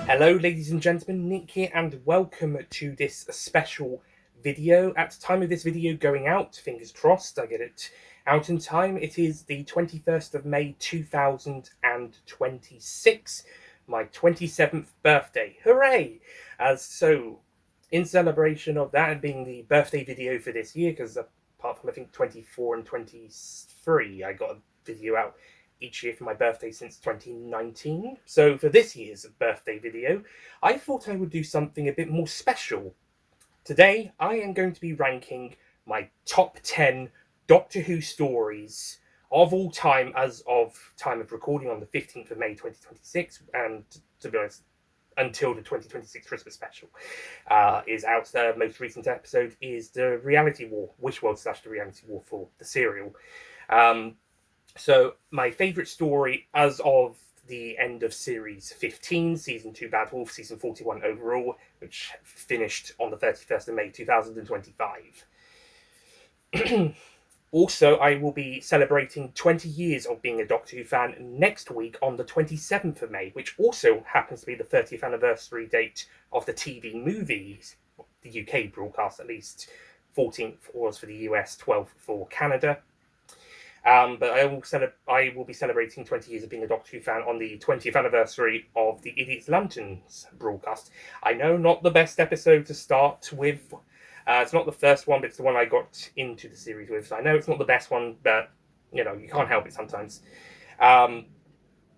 Hello, ladies and gentlemen, Nick here, and welcome to this special video. At the time of this video going out, fingers crossed I get it out in time, it is the 21st of May 2026, my 27th birthday. Hooray! In celebration of that being the birthday video for this year, because apart from I think 24 and 23, I got a video out each year for my birthday since 2019. So for this year's birthday video, I thought I would do something a bit more special. Today, I am going to be ranking my top 10 Doctor Who stories of all time as of time of recording on the 15th of May 2026, and to be honest, until the 2026 Christmas special is out. The most recent episode is the Reality War, Wishworld / the Reality War for the serial. So my favourite story as of the end of Series 15, Season 2 Bad Wolf, Season 41 overall, which finished on the 31st of May 2025. Also, I will be celebrating 20 years of being a Doctor Who fan next week on the 27th of May, which also happens to be the 30th anniversary date of the TV movies, the UK broadcast at least. 14th was for the US, 12th for Canada. But I will be celebrating 20 years of being a Doctor Who fan on the 20th anniversary of the Idiot's Lanterns broadcast. I know, not the best episode to start with. It's not the first one, but it's the one I got into the series with. So I know it's not the best one, but, you can't help it sometimes.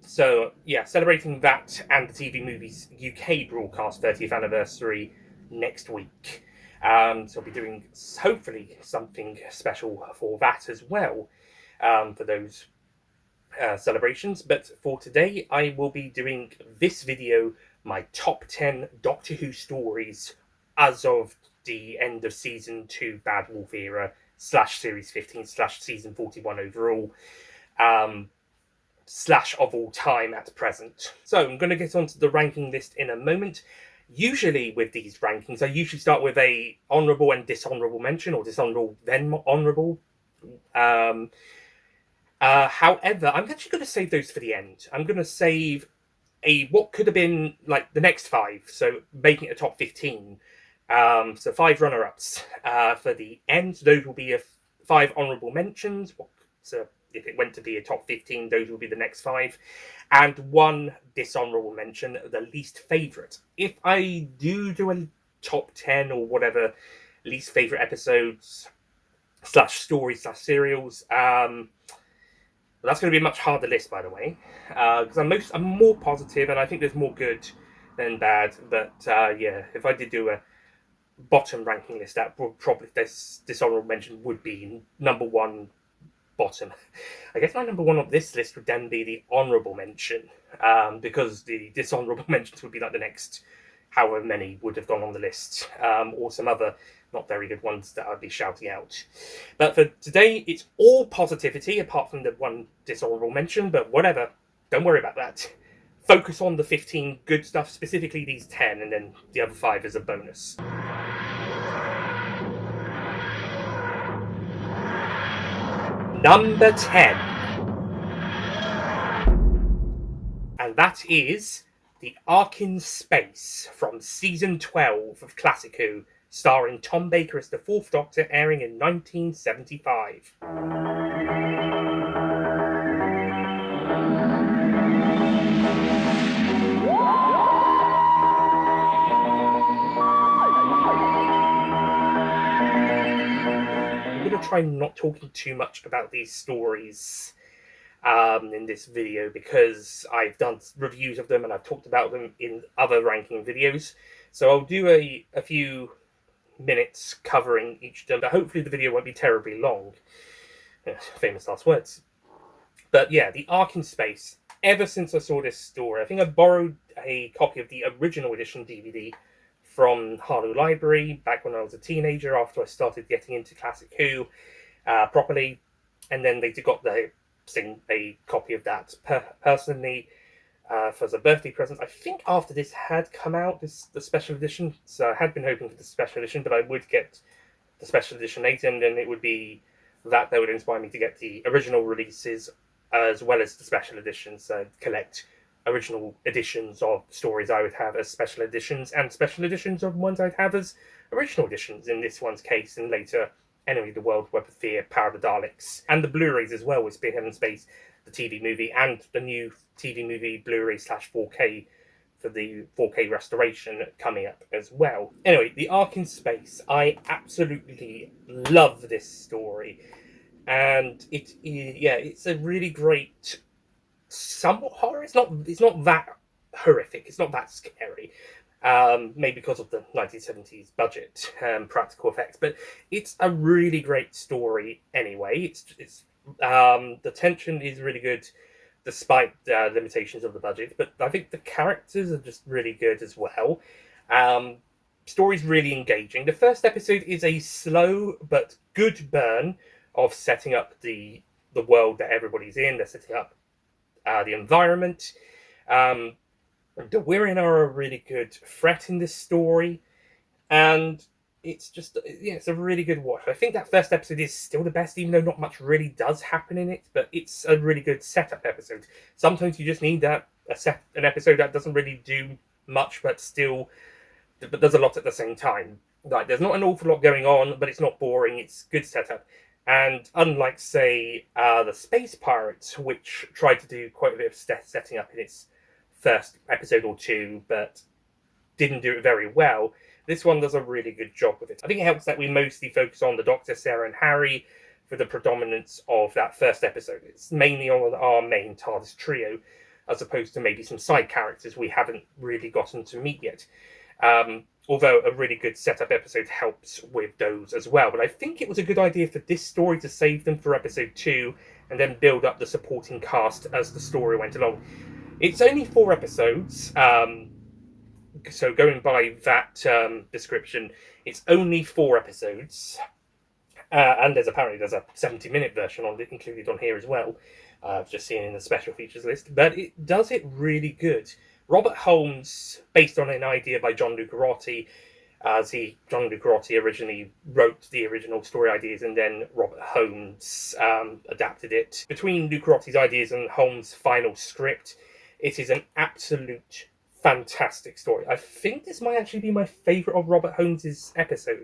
So, yeah, celebrating that and the TV movies UK broadcast 30th anniversary next week. So I'll be doing, hopefully, something special for that as well. For those celebrations. But for today, I will be doing this video, my top 10 Doctor Who stories as of the end of Season 2 Bad Wolf era / Series 15 / Season 41 overall / of all time at present. So I'm going to get onto the ranking list in a moment. Usually with these rankings, I usually start with a honourable and dishonourable mention, or dishonourable then honourable. However, I'm actually going to save those for the end. I'm going to save what could have been like the next 5, so making it a top 15. So 5 runner-ups for the end. Those will be 5 honourable mentions. So if it went to be a top 15, those will be the next 5. And 1 dishonourable mention, the least favourite. If I do a top 10 or whatever, least favourite episodes / stories / serials, that's going to be a much harder list, by the way, because I'm more positive, and I think there's more good than bad. But yeah, if I did do a bottom ranking list, that would probably this dishonourable mention would be number 1 bottom. I guess my number 1 on this list would then be the honourable mention, because the dishonourable mentions would be like the next however many would have gone on the list, or some other not very good ones that I'd be shouting out. But for today, it's all positivity, apart from the 1 dishonourable mention, but whatever, don't worry about that. Focus on the 15 good stuff, specifically these 10, and then the other 5 as a bonus. Number 10. And that is The Ark in Space from Season 12 of Classic Who, starring Tom Baker as the 4th Doctor, airing in 1975. I'm going to try not talking too much about these stories in this video, because I've done reviews of them and I've talked about them in other ranking videos. So I'll do a few minutes covering each of them, but hopefully the video won't be terribly long. Famous last words. But yeah, The Ark in Space. Ever since I saw this story, I think I borrowed a copy of the original edition DVD from Harlow Library back when I was a teenager, after I started getting into Classic Who properly, and then they got a copy of that personally for as a birthday present. I think after this had come out, the special edition, so I had been hoping for the special edition, but I would get the special edition later, and then it would be that would inspire me to get the original releases as well as the special editions, collect original editions of stories I would have as special editions, and special editions of ones I'd have as original editions in this one's case, and later Enemy of the World, Web of Fear, Power of the Daleks, and the Blu-rays as well with Spearhead in Space, the TV movie, and the new TV movie Blu-ray / 4K for the 4K restoration coming up as well. Anyway, The Ark in Space. I absolutely love this story. And it's a really great, somewhat horror. It's not that horrific. It's not that scary. Maybe because of the 1970s budget, practical effects, but it's a really great story anyway. It's the tension is really good despite the limitations of the budget, but I think the characters are just really good as well. Story's really engaging. The first episode is a slow but good burn of setting up the world that everybody's in. They're setting up the environment. The Wirren are a really good threat in this story, and it's just it's a really good watch. I think that first episode is still the best, even though not much really does happen in it. But it's a really good setup episode. Sometimes you just need an episode that doesn't really do much, but does a lot at the same time. Like there's not an awful lot going on, but it's not boring. It's good setup. And unlike, say, the Space Pirates, which tried to do quite a bit of setting up in its first episode or two, but didn't do it very well, this one does a really good job with it. I think it helps that we mostly focus on the Doctor, Sarah, and Harry for the predominance of that first episode. It's mainly on our main TARDIS trio, as opposed to maybe some side characters we haven't really gotten to meet yet. Although a really good setup episode helps with those as well. But I think it was a good idea for this story to save them for episode 2 and then build up the supporting cast as the story went along. It's only 4 episodes, so going by that description, it's only 4 episodes. And there's a 70-minute version included on here as well. I've just seen in the special features list. But it does it really good. Robert Holmes, based on an idea by John Lucarotti, John Lucarotti originally wrote the original story ideas, and then Robert Holmes adapted it. Between Lucarotti's ideas and Holmes' final script, it is an absolute fantastic story. I think this might actually be my favourite of Robert Holmes'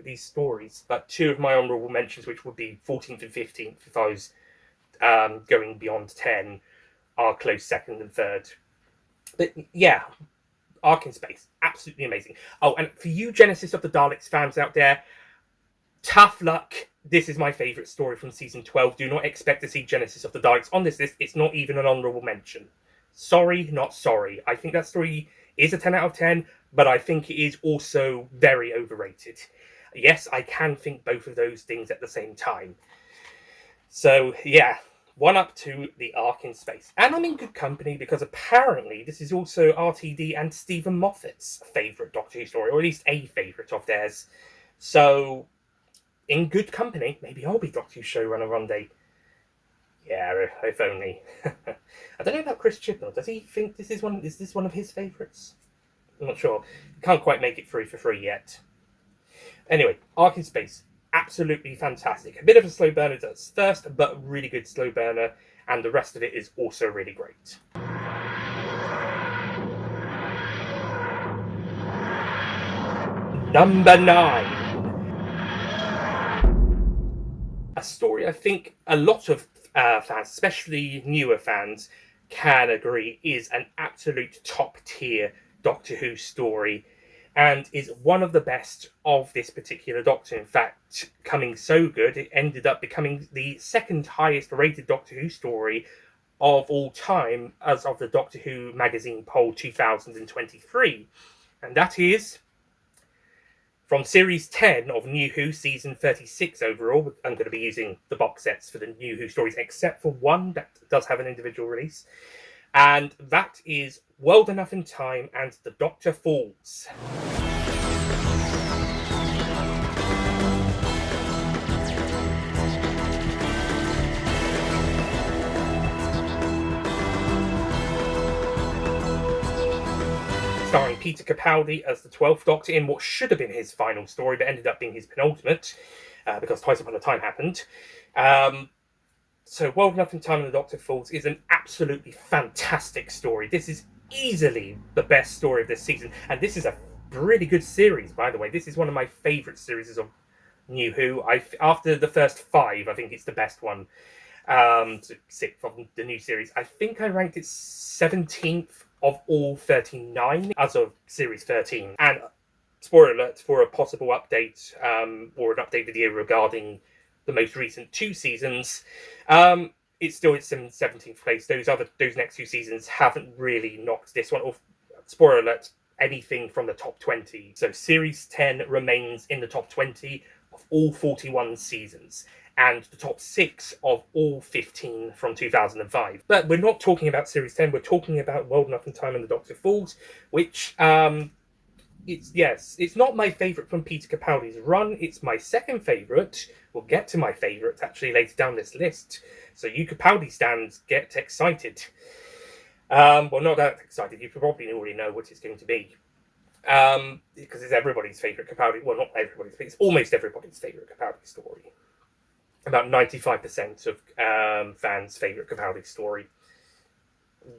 these stories. But 2 of my honourable mentions, which would be 14th and 15th if I was going beyond 10, are close second and third. But yeah, Ark in Space, absolutely amazing. Oh, and for you Genesis of the Daleks fans out there, tough luck. This is my favourite story from season 12. Do not expect to see Genesis of the Daleks on this list. It's not even an honourable mention. Sorry, not sorry. I think that story is a 10 out of 10, but I think it is also very overrated. Yes, I can think both of those things at the same time. So, yeah. 1 up to The Ark in Space. And I'm in good company because apparently this is also RTD and Stephen Moffat's favourite Doctor Who story, or at least a favourite of theirs. So, in good company, maybe I'll be Doctor Who showrunner one day. Yeah, if only. I don't know about Chris Chibnall. Does he think is this one of his favourites? I'm not sure. Can't quite make it through for free yet. Anyway, Ark in Space. Absolutely fantastic. A bit of a slow burner at first, but really good slow burner, and the rest of it is also really great. Number 9. A story I think a lot of fans, especially newer fans, can agree is an absolute top-tier Doctor Who story, and is one of the best of this particular Doctor. In fact, coming so good, it ended up becoming the second highest rated Doctor Who story of all time as of the Doctor Who magazine poll 2023. And that is from Series 10 of New Who, Season 36 overall. I'm going to be using the box sets for the New Who stories, except for one that does have an individual release. And that is World Enough in Time and The Doctor Falls. Starring Peter Capaldi as the 12th Doctor in what should have been his final story, but ended up being his penultimate, because Twice Upon a Time happened. So World Enough in Time and The Doctor Falls is an absolutely fantastic story. This is easily the best story of this season. And this is a really good series, by the way. This is one of my favourite series of New Who. After the first 5, I think it's the best one. Sixth of the new series. I think I ranked it 17th of all 39 as of series 13. And spoiler alert for a possible update, or an update video regarding the most recent 2 seasons. It's still in 17th place. Those next 2 seasons haven't really knocked this one off. Spoiler alert, anything from the top 20. So series 10 remains in the top 20 of all 41 seasons, and the top 6 of all 15 from 2005. But we're not talking about series 10, we're talking about World Enough in Time and the Doctor Falls, which it's not my favourite from Peter Capaldi's run. It's my second favourite. We'll get to my favourite actually later down this list. So you Capaldi stands, get excited. Well, not that excited. You probably already know what it's going to be. Because it's everybody's favourite Capaldi. Well, not everybody's, but it's almost everybody's favourite Capaldi story. About 95% of fans' favourite Capaldi story.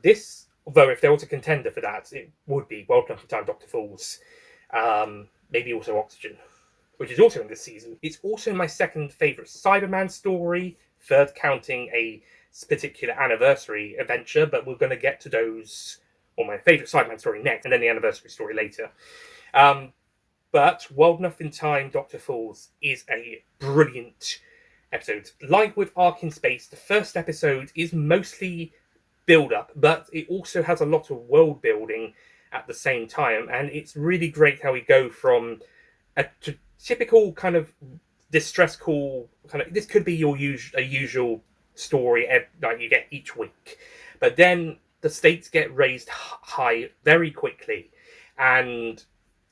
This, although if there was a contender for that, it would be World Enough in Time, Doctor Falls. Maybe also Oxygen, which is also in this season. It's also my second favourite Cyberman story, third counting a particular anniversary adventure, but we're going to get to those, or my favourite Cyberman story next, and then the anniversary story later. But World Enough in Time, Doctor Falls is a brilliant episode. Like with Ark in Space, the first episode is mostly build-up, but it also has a lot of world building at the same time, and it's really great how we go from a typical kind of distress call, this could be your usual story like you get each week, but then the stakes get raised high very quickly, and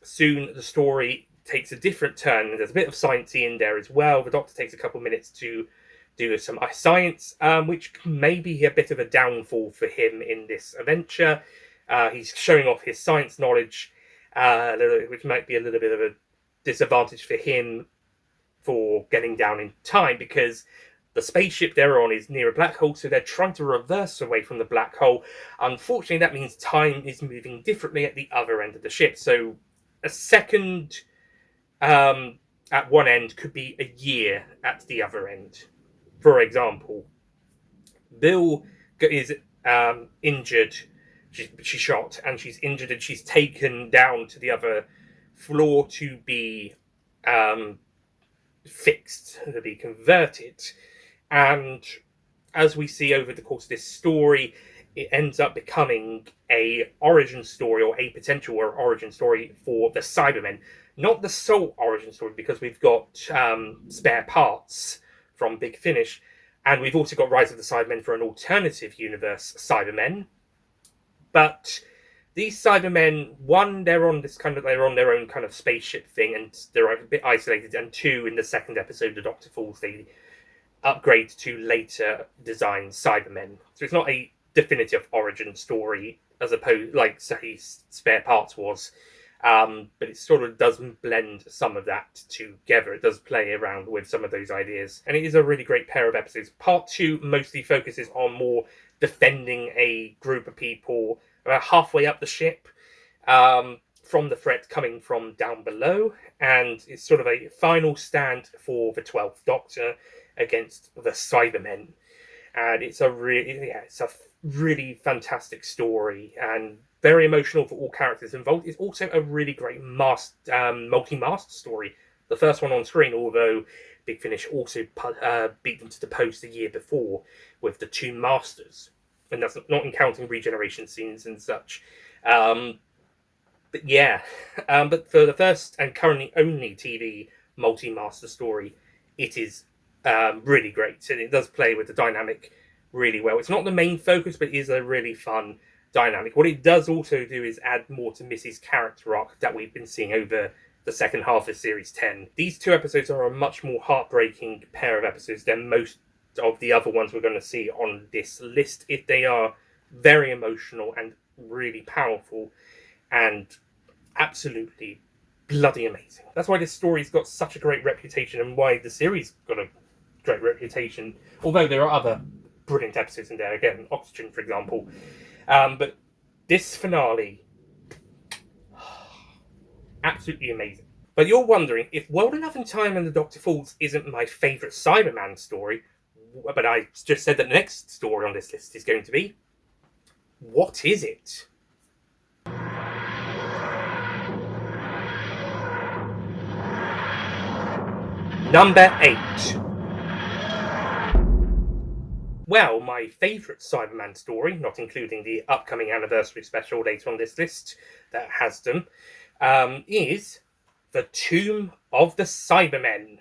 soon the story takes a different turn, and there's a bit of sciencey in there as well. The Doctor takes a couple of minutes to do some science, which may be a bit of a downfall for him in this adventure. He's showing off his science knowledge, which might be a little bit of a disadvantage for him for getting down in time, because the spaceship they're on is near a black hole, so they're trying to reverse away from the black hole. Unfortunately, that means time is moving differently at the other end of the ship. So a second at one end could be a year at the other end. For example, Bill is injured. She's shot and she's injured, and she's taken down to the other floor to be fixed, to be converted. And as we see over the course of this story, it ends up becoming a origin story, or a potential origin story for the Cybermen. Not the sole origin story, because we've got spare parts from Big Finish, and we've also got Rise of the Cybermen for an alternative universe Cybermen. But these Cybermen, one, they're on their own kind of spaceship thing, and they're a bit isolated. And two, in the second episode, the Doctor Falls, they upgrade to later designed Cybermen. So it's not a definitive origin story, as opposed, like, say, Spare Parts was. But it sort of does blend some of that together. It does play around with some of those ideas. And it is a really great pair of episodes. Part 2 mostly focuses on more defending a group of people about halfway up the ship from the threat coming from down below. And it's sort of a final stand for the 12th Doctor against the Cybermen. And it's a really fantastic story, and very emotional for all characters involved. It's also a really great multi-master story. The first one on screen, although Big Finish also beat them to the post a year before with the 2 Masters. And that's not counting regeneration scenes and such. But yeah. But for the first and currently only TV multi-master story, it is really great. And it does play with the dynamic really well. It's not the main focus, but it is a really fun dynamic. What it does also do is add more to Missy's character arc that we've been seeing over the second half of Series 10. These 2 episodes are a much more heartbreaking pair of episodes than most of the other ones we're going to see on this list. They are very emotional and really powerful and absolutely bloody amazing. That's why this story's got such a great reputation, and why the series got a great reputation, although there are other brilliant episodes in there. Again, Oxygen, for example. But This finale, absolutely amazing. But you're wondering, if World Enough in Time and the Doctor Falls isn't my favourite Cyberman story, but I just said that the next story on this list is going to be, what is it? Number 8. Well, my favourite Cyberman story, not including the upcoming anniversary special later on this list that has them, is The Tomb of the Cybermen.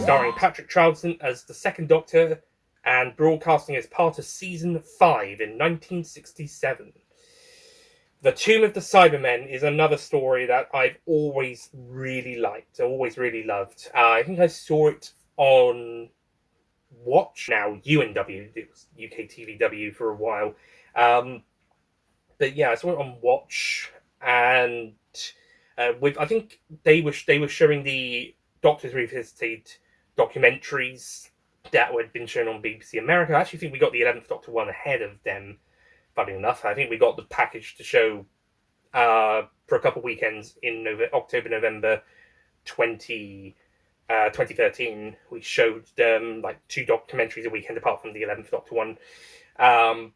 Starring Patrick Troughton as the Second Doctor and broadcasting as part of Season 5 in 1967. The Tomb of the Cybermen is another story that I've always really liked, always really loved. I think I saw it on Watch, now UNW, it was UK TVW for a while. But yeah, I saw it on Watch, and I think they were showing the Doctors Revisited documentaries that had been shown on BBC America. I actually think we got the 11th Doctor one ahead of them, funny enough. I think we got the package to show for a couple of weekends in October, November 2013. We showed them like 2 documentaries a weekend apart from the 11th Doctor one. Odd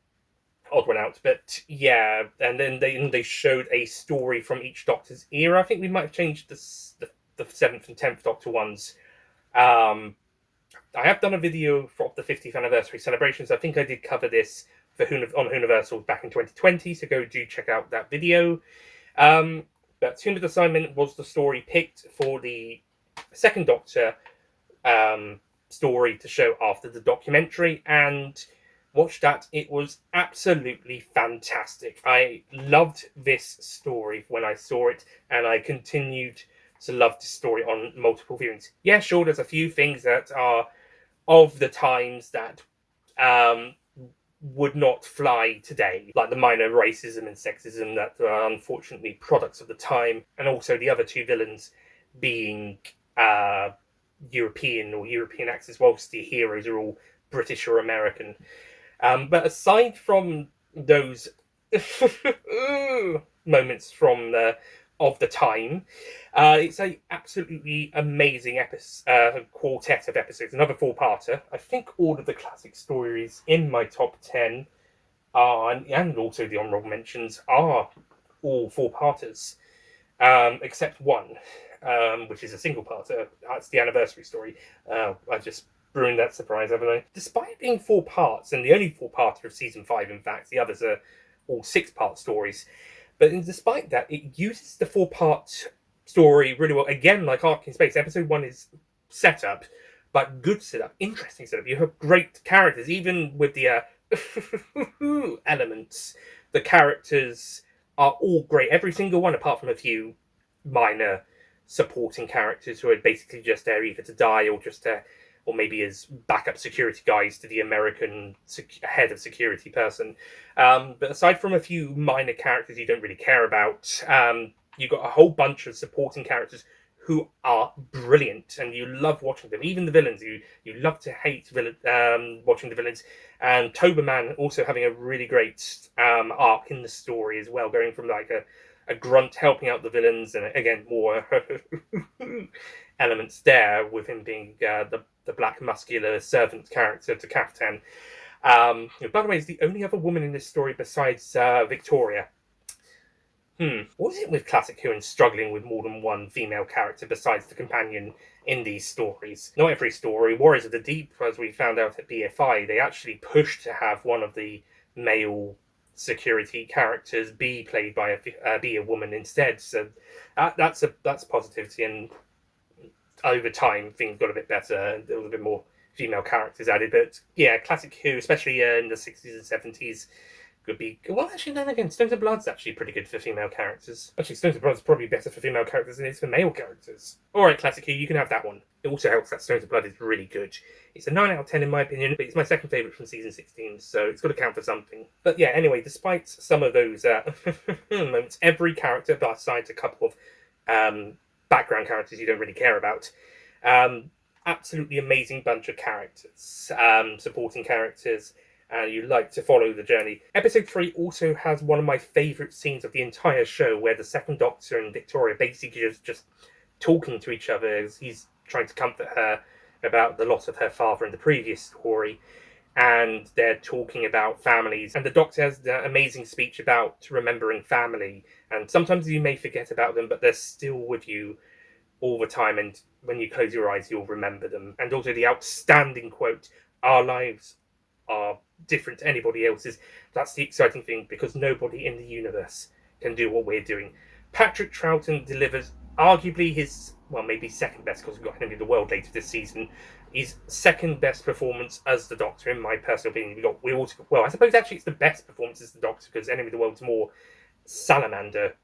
one out. But yeah, and then they showed a story from each Doctor's era. I think we might have changed the 7th and 10th Doctor ones. I have done a video for the 50th anniversary celebrations. I think I did cover this on Universal back in 2020, so go do check out that video. But Tomb of the Cybermen was the story picked for the Second Doctor story to show after the documentary, and watched that. It was absolutely fantastic. I loved this story when I saw it, and I continued to love this story on multiple viewings. Yeah, sure, there's a few things that are of the times that would not fly today, like the minor racism and sexism that are unfortunately products of the time, and also the other 2 villains being European or European accents, whilst the heroes are all British or American. But aside from those moments from of the time, it's a absolutely amazing quartet of episodes, another 4-parter. I think all of the classic stories in my top 10 are, and also the honourable mentions, are all 4-parters, except one, which is a single-parter. That's the anniversary story. I just ruined that surprise, haven't I? Despite it being 4 parts, and the only 4-parter of season 5, in fact, the others are all 6-part stories. But despite that, it uses the 4-part story really well. Again, like Ark in Space, episode 1 is setup, but good setup, interesting setup. You have great characters, even with the elements. The characters are all great, every single one, apart from a few minor supporting characters who are basically just there either to die or just to, or maybe as backup security guys to the American head of security person. But aside from a few minor characters you don't really care about, you've got a whole bunch of supporting characters who are brilliant, and you love watching them. Even the villains, you love to hate watching the villains. And Toberman also having a really great arc in the story as well, going from like a grunt helping out the villains, and again more elements there with him being the black muscular servant character to Kaftan. By the way, is the only other woman in this story besides Victoria. What is it with Classic Who and struggling with more than one female character besides the companion in these stories? Not every story. Warriors of the Deep, as we found out at BFI, they actually pushed to have one of the male security characters be played by a woman instead. So that's positivity, and over time things got a bit better. There was a bit more female characters added, but yeah, Classic Who, especially in the 60s and 70s, could be... Well, actually, then again, Stones of Blood's actually pretty good for female characters. Actually, Stones of Blood's probably better for female characters than it is for male characters. Alright, Classic Who, you can have that one. It also helps that Stones of Blood is really good. It's a 9 out of 10 in my opinion, but it's my second favourite from season 16, so it's got to count for something. But yeah, anyway, despite some of those moments, every character, besides a couple of background characters you don't really care about, absolutely amazing bunch of characters, supporting characters. You like to follow the journey. Episode 3 also has one of my favourite scenes of the entire show, where the Second Doctor and Victoria basically just talking to each other as he's trying to comfort her about the loss of her father in the previous story. And they're talking about families. And the Doctor has the amazing speech about remembering family. And sometimes you may forget about them, but they're still with you all the time. And when you close your eyes, you'll remember them. And also the outstanding quote, "Our lives are different to anybody else's." That's the exciting thing, because nobody in the universe can do what we're doing. Patrick Troughton delivers arguably his, well, maybe second best, because we've got Enemy of the World later this season, his second best performance as the Doctor, in my personal opinion. I suppose actually it's the best performance as the Doctor, because Enemy of the World's more salamander.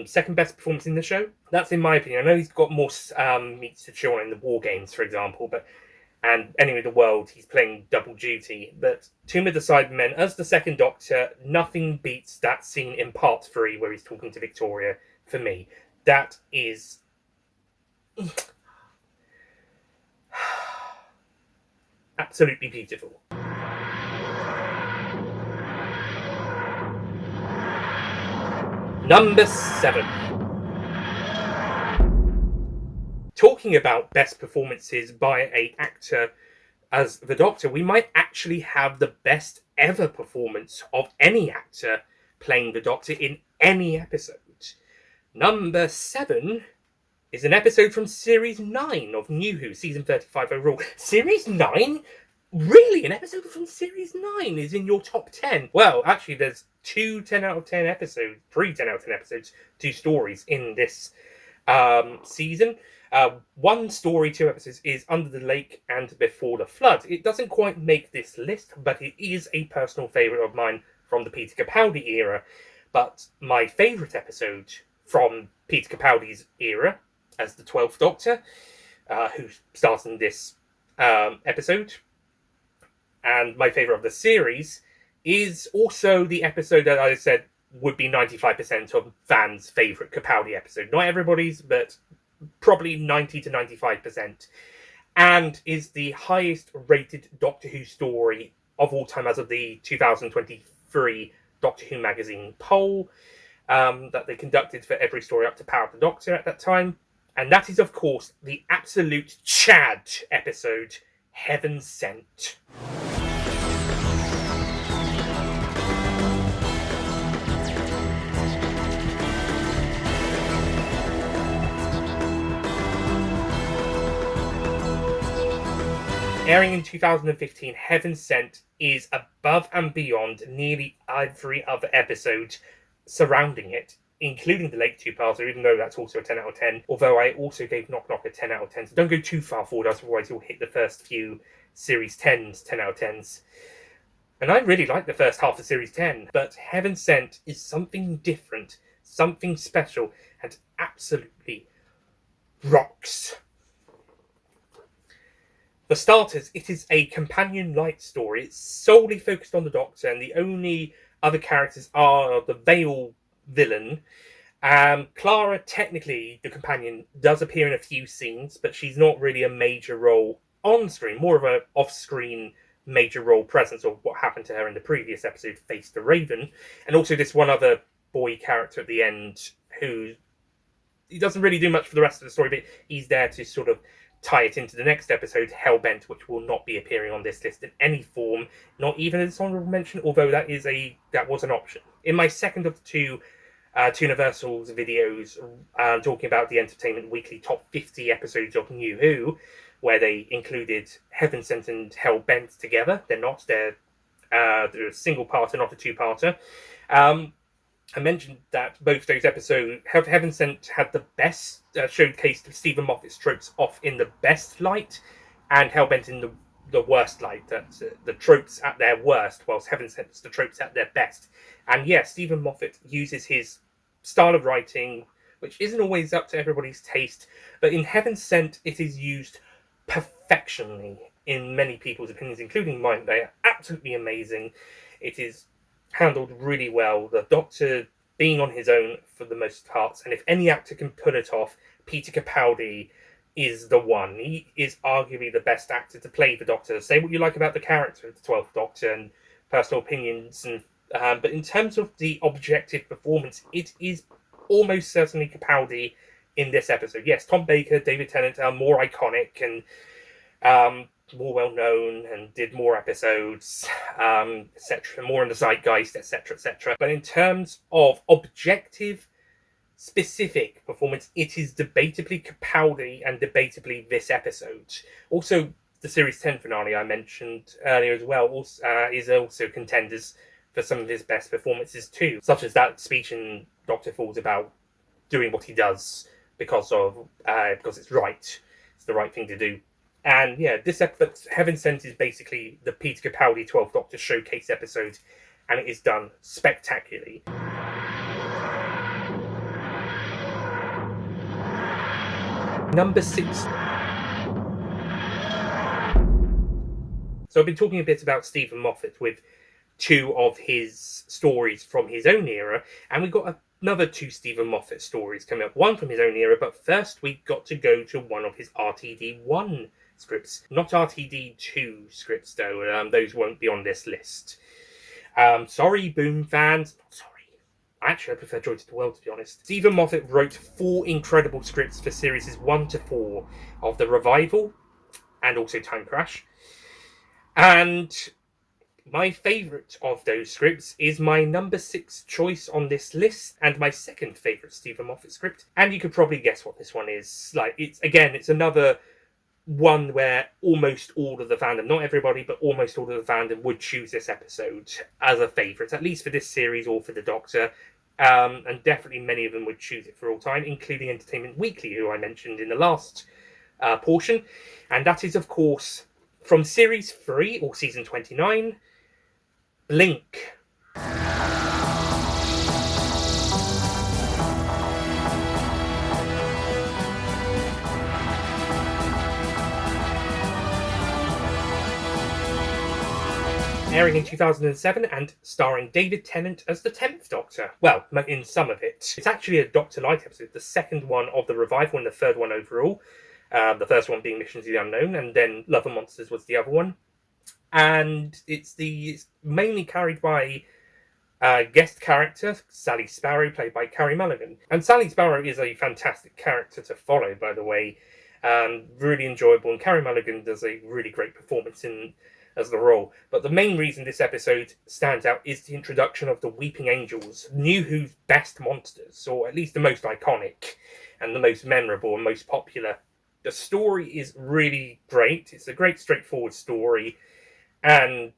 Second best performance in the show. That's in my opinion. I know he's got more meats to chew on in the War Games, for example, and Enemy of the World, he's playing double duty. But Tomb of the Cybermen, as the Second Doctor, nothing beats that scene in Part 3 where he's talking to Victoria for me. That is absolutely beautiful. Number 7. Talking about best performances by an actor as the Doctor, we might actually have the best ever performance of any actor playing the Doctor in any episode. Number 7 is an episode from Series 9 of New Who, Season 35 overall. Series 9? Really? An episode from Series 9 is in your top 10? Well, actually, there's 3 10 out of 10 episodes, 2 stories in this season. One story, 2 episodes, is Under the Lake and Before the Flood. It doesn't quite make this list, but it is a personal favourite of mine from the Peter Capaldi era. But my favourite episode from Peter Capaldi's era as the 12th Doctor, who stars in this episode, and my favourite of the series, is also the episode that I said would be 95% of fans' favourite Capaldi episode. Not everybody's, but probably 90 to 95%. And is the highest rated Doctor Who story of all time as of the 2023 Doctor Who magazine poll that they conducted for every story up to Power of the Doctor at that time. And that is, of course, the absolute Chad episode, Heaven Sent. Airing in 2015, Heaven Sent is above and beyond nearly every other episode surrounding it, including the Lake Two-parter, even though that's also a 10 out of 10. Although I also gave Knock Knock a 10 out of 10, so don't go too far forward, otherwise you'll hit the first few Series 10s, 10 out of 10s. And I really like the first half of Series 10, but Heaven Sent is something different, something special, and absolutely rocks. For starters, it is a companion light story. It's solely focused on the Doctor, and the only other characters are the Vale villain. Clara, technically, the companion, does appear in a few scenes, but she's not really a major role on screen, more of an off-screen major role presence of what happened to her in the previous episode, Face the Raven. And also this one other boy character at the end who he doesn't really do much for the rest of the story, but he's there to sort of tie it into the next episode, Hellbent, which will not be appearing on this list in any form, not even a dishonorable mention, although that was an option. In my second of the two Universal's videos, talking about the Entertainment Weekly top 50 episodes of New Who, where they included Heaven Sent and Hellbent together. They're a single-parter, not a two-parter. I mentioned that both those episodes, Heaven Sent had the best showcased Stephen Moffat's tropes off in the best light, and Hellbent in the worst light. That's the tropes at their worst, whilst Heaven Sent's the tropes at their best. And yes, Stephen Moffat uses his style of writing which isn't always up to everybody's taste, but in Heaven Sent, it is used perfectionly in many people's opinions, including mine. They are absolutely amazing. It is handled really well. The Doctor being on his own for the most parts, and if any actor can pull it off, Peter Capaldi is the one. He is arguably the best actor to play the Doctor. Say what you like about the character of the 12th Doctor and personal opinions, and but in terms of the objective performance, it is almost certainly Capaldi in this episode. Yes, Tom Baker, David Tennant are more iconic and more well known and did more episodes, etc., more in the zeitgeist, etc., etc. But in terms of objective, specific performance, it is debatably Capaldi and debatably this episode. Also, the Series 10 finale I mentioned earlier as well is also contenders for some of his best performances too, such as that speech in Dr. Falls about doing what he does because it's right. It's the right thing to do. And yeah, this episode, Heaven Sent, is basically the Peter Capaldi 12th Doctor showcase episode, and it is done spectacularly. Number 6. So I've been talking a bit about Stephen Moffat with 2 of his stories from his own era, and we've got another 2 Stephen Moffat stories coming up, one from his own era, but first we got to go to one of his RTD1 scripts. Not RTD2 scripts, though. Those won't be on this list. Sorry, Boom fans. Not sorry. Actually, I prefer Joy to the World, to be honest. Stephen Moffat wrote 4 incredible scripts for series 1 to 4 of The Revival and also Time Crash. And my favourite of those scripts is my number 6 choice on this list, and my second favourite Stephen Moffat script. And you could probably guess what this one is. It's another one where almost all of the fandom, not everybody, but almost all of the fandom would choose this episode as a favourite, at least for this series or for the Doctor. And definitely many of them would choose it for all time, including Entertainment Weekly, who I mentioned in the last portion. And that is, of course, from Series 3, or Season 29, Blink. Airing in 2007 and starring David Tennant as the 10th Doctor. Well, in some of it. It's actually a Doctor Light episode, the second one of the Revival and the third one overall. The first one being Missions of the Unknown, and then Love and Monsters was the other one. And it's mainly carried by guest character Sally Sparrow, played by Carey Mulligan. And Sally Sparrow is a fantastic character to follow, by the way. Really enjoyable, and Carey Mulligan does a really great performance as the role. But the main reason this episode stands out is the introduction of the Weeping Angels, New Who's best monsters, or at least the most iconic and the most memorable and most popular. The story is really great. It's a great straightforward story, and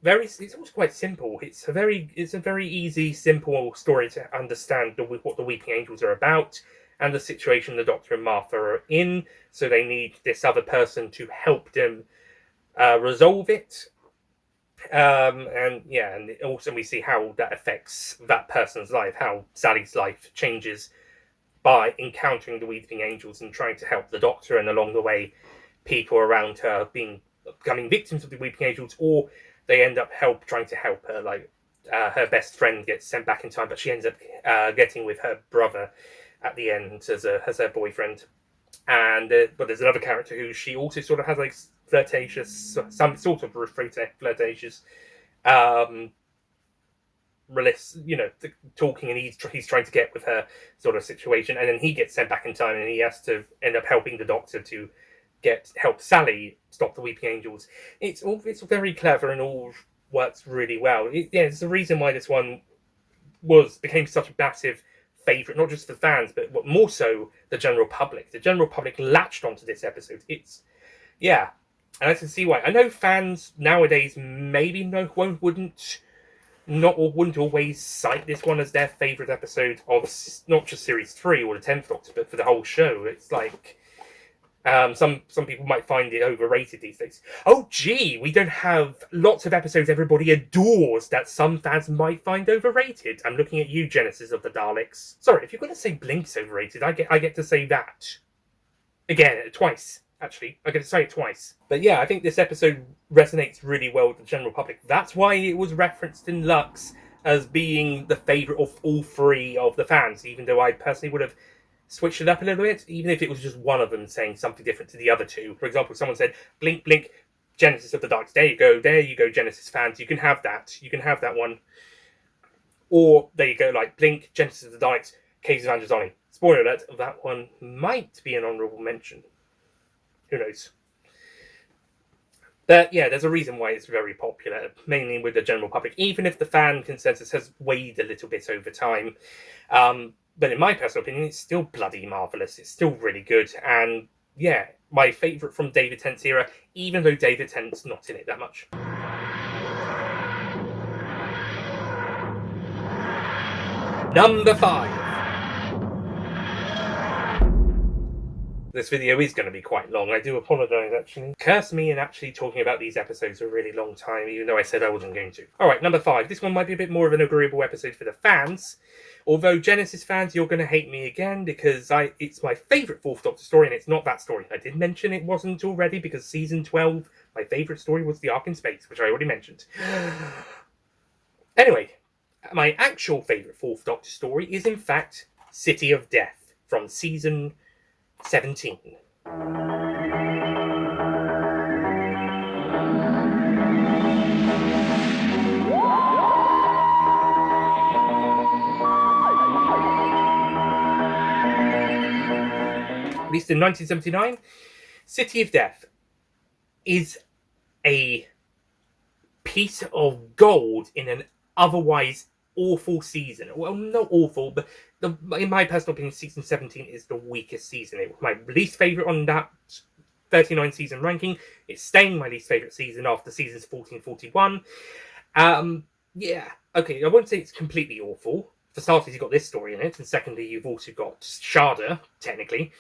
it's also quite simple. It's a very easy, simple story to understand what the Weeping Angels are about and the situation the Doctor and Martha are in. So they need this other person to help them resolve it. And also we see how that affects that person's life, how Sally's life changes by encountering the Weeping Angels and trying to help the Doctor, and along the way people around her becoming victims of the Weeping Angels, or they end up trying to help her. Her best friend gets sent back in time, but she ends up getting with her brother at the end as her boyfriend. And but there's another character who she also sort of has flirtatious, some sort of flirtatious talking, and he's trying to get with her sort of situation, and then he gets sent back in time, and he has to end up helping the Doctor to help Sally stop the Weeping Angels. It's very clever and all works really well. It's the reason why this one became such a massive favourite, not just for fans, but more so the general public. The general public latched onto this episode. And I can see why. I know fans nowadays maybe wouldn't always cite this one as their favourite episode of not just Series 3 or the 10th Doctor, but for the whole show. It's like, Some people might find it overrated these days. Oh, gee, we don't have lots of episodes everybody adores that some fans might find overrated. I'm looking at you, Genesis of the Daleks. Sorry, if you're going to say Blink's overrated, I get to say that again twice. Actually, I get to say it twice. But yeah, I think this episode resonates really well with the general public. That's why it was referenced in Lux as being the favourite of all three of the fans, even though I personally would have switched it up a little bit, even if it was just one of them saying something different to the other two. For example, someone said, Blink, Blink, Genesis of the Darks. There you go, Genesis fans. You can have that. You can have that one. Or, there you go, like, Blink, Genesis of the Darks, Caves of Androzani. Spoiler alert, that one might be an honourable mention. Who knows? But yeah, there's a reason why it's very popular, mainly with the general public, even if the fan consensus has waned a little bit over time. But in my personal opinion, it's still bloody marvellous. It's still really good. And yeah, my favourite from David Tennant's era, even though David Tennant's not in it that much. Number 5. This video is going to be quite long. I do apologise, actually. Curse me in actually talking about these episodes for a really long time, even though I said I wasn't going to. Alright, number 5. This one might be a bit more of an agreeable episode for the fans. Although, Genesis fans, you're going to hate me again, because it's my favourite Fourth Doctor story, and it's not that story. I did mention it wasn't already, because Season 12, my favourite story was The Ark in Space, which I already mentioned. Anyway, my actual favourite Fourth Doctor story is, in fact, City of Death, from Season 17. Released in 1979, City of Death is a piece of gold in an otherwise awful season. Well, not awful, but in my personal opinion, season 17 is the weakest season. It was my least favourite on that 39 season ranking. It's staying my least favourite season after seasons 14-41. Yeah, okay, I won't say it's completely awful. For starters, you've got this story in it, and secondly, you've also got Sharda, technically,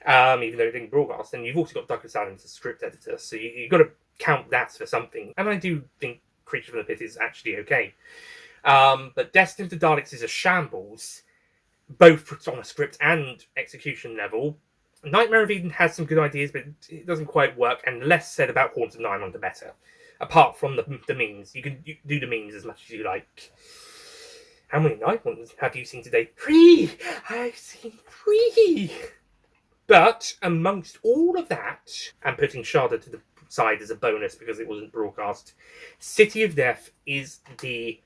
even though it didn't broadcast, and you've also got Douglas Adams as script editor, so you've got to count that for something. And I do think Creature from the Pit is actually okay. But Destiny of the Daleks is a shambles, both on a script and execution level. Nightmare of Eden has some good ideas, but it doesn't quite work, and less said about Haunts of Nymon, the better. Apart from the memes. You can do the memes as much as you like. How many night ones have you seen today? 3! I've seen 3! But amongst all of that, and putting Sharda to the side as a bonus because it wasn't broadcast, City of Death is the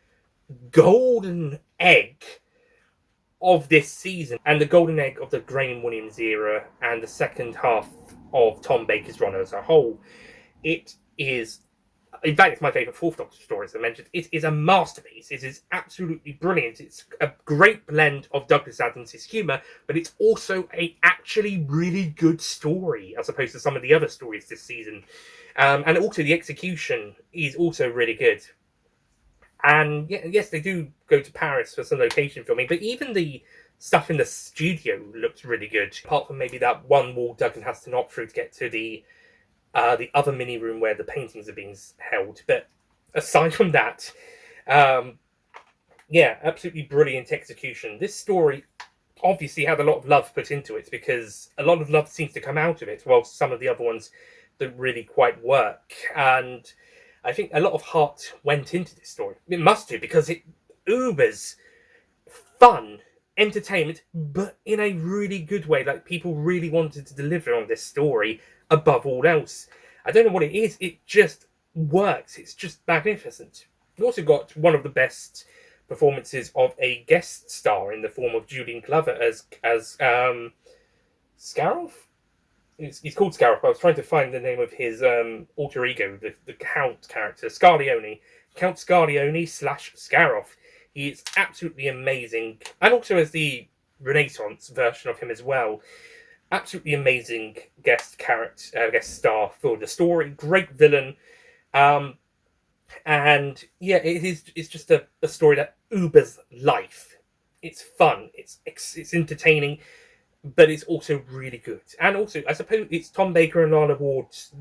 golden egg of this season, and the golden egg of the Graham Williams era, and the second half of Tom Baker's run as a whole. It is, in fact, it's my favourite Fourth Doctor story, as I mentioned. It is a masterpiece. It is absolutely brilliant. It's a great blend of Douglas Adams' humour, but it's also a actually really good story, as opposed to some of the other stories this season. And also the execution is also really good. And yes, they do go to Paris for some location filming, but even the stuff in the studio looks really good. Apart from maybe that one wall Duncan has to knock through to get to the other mini room where the paintings are being held. But aside from that, yeah, absolutely brilliant execution. This story obviously had a lot of love put into it, because a lot of love seems to come out of it, while some of the other ones don't really quite work. And I think a lot of heart went into this story. It must do, because it oozes fun, entertainment, but in a really good way. Like, people really wanted to deliver on this story above all else. I don't know what it is. It just works. It's just magnificent. We also got one of the best performances of a guest star in the form of Julian Glover as Scaroff? He's called Scaroff. I was trying to find the name of his alter ego, the Count character, Scarlione. Count Scarlione / Scaroff. He is absolutely amazing. And also as the Renaissance version of him as well. Absolutely amazing guest star for the story. Great villain. And yeah, it's just a story that oozes life. It's fun. It's entertaining. but it's also really good. And also, I suppose it's Tom Baker and Lana Ward's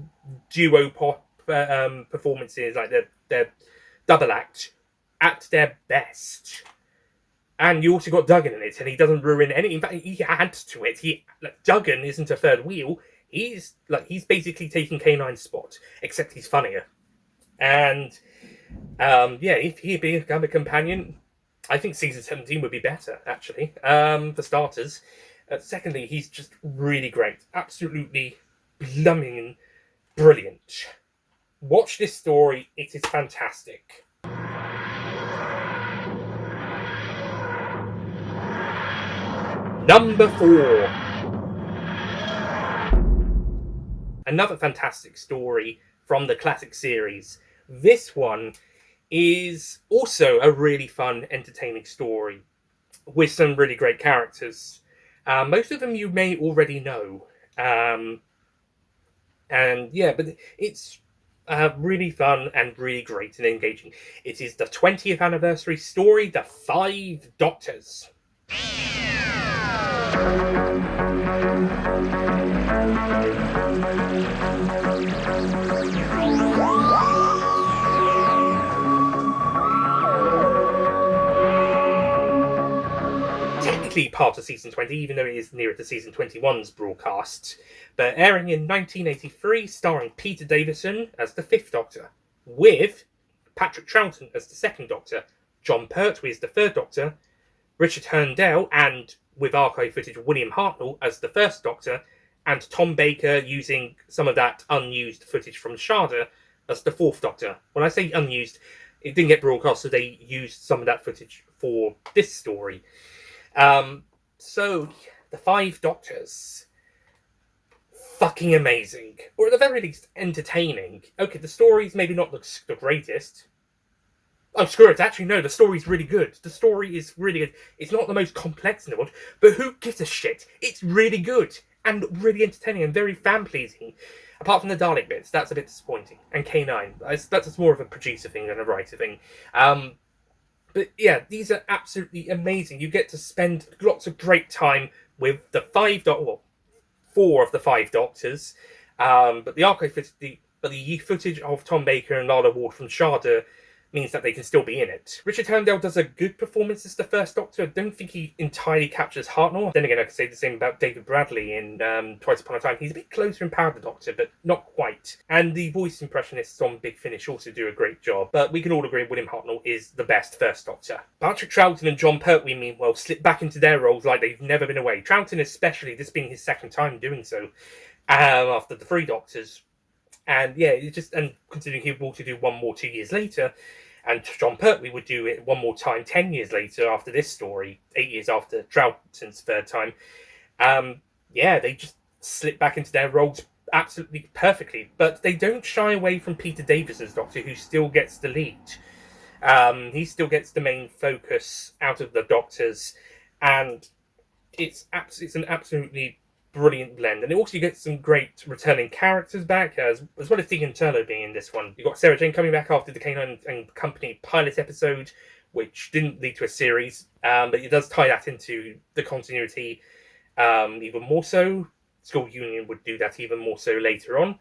duo pop performances, like their double act, at their best. And you also got Duggan in it, and he doesn't ruin any. In fact, he adds to it. Duggan isn't a third wheel. He's basically taking K9's spot, except he's funnier. And if he become a companion, I think season 17 would be better, actually. For starters. Secondly, he's just really great. Absolutely blooming brilliant. Watch this story. It is fantastic. Number 4. Another fantastic story from the classic series. This one is also a really fun, entertaining story with some really great characters. Most of them you may already know. But it's really fun and really great and engaging. It is the 20th anniversary story, The Five Doctors. Technically part of season 20, even though it is nearer to season 21's broadcast, but airing in 1983, starring Peter Davison as the Fifth Doctor, with Patrick Troughton as the Second Doctor, John Pertwee as the Third Doctor, Richard Herndale, and with archive footage, William Hartnell as the First Doctor, and Tom Baker using some of that unused footage from Shada as the Fourth Doctor. When I say unused, it didn't get broadcast, so they used some of that footage for this story. So, The Five Doctors. Fucking amazing. Or at the very least, entertaining. Okay, the story's maybe not the greatest. Oh, screw it. Actually, no, the story's really good. The story is really good. It's not the most complex in the world, but who gives a shit? It's really good and really entertaining and very fan-pleasing. Apart from the Dalek bits, that's a bit disappointing. And K9, that's more of a producer thing than a writer thing. But yeah, these are absolutely amazing. You get to spend lots of great time with the four of the Five Doctors. But the archive footage, the footage of Tom Baker and Lana Ward from Shada means that they can still be in it. Richard Herndale does a good performance as the First Doctor. I don't think he entirely captures Hartnell. Then again, I could say the same about David Bradley in Twice Upon a Time. He's a bit closer in power to the Doctor, but not quite. And the voice impressionists on Big Finish also do a great job. But we can all agree William Hartnell is the best First Doctor. Patrick Troughton and John Pertwee, meanwhile, slip back into their roles like they've never been away. Troughton especially, this being his second time doing so, after the Three Doctors. And yeah, considering he will to do one more 2 years later, and John Pertwee would do it one more time 10 years later after this story, 8 years after Troughton's third time. They just slip back into their roles absolutely perfectly. But they don't shy away from Peter Davis's Doctor, who still gets the lead. He still gets the main focus out of the Doctors, and it's an absolutely brilliant blend. And it also gets some great returning characters back, as well as Deacon Turlough being in this one. You've got Sarah Jane coming back after the K9 and Company pilot episode, which didn't lead to a series, but it does tie that into the continuity even more so. School Union would do that even more so later on.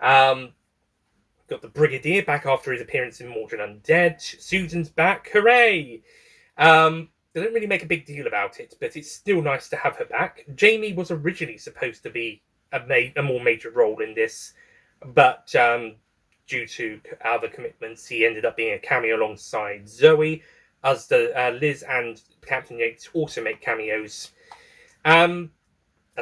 Got the Brigadier back after his appearance in Mordred Undead. Susan's back, hooray! They don't really make a big deal about it, but it's still nice to have her back. Jamie was originally supposed to be a more major role in this, but due to other commitments, he ended up being a cameo alongside Zoe, as Liz and Captain Yates also make cameos. As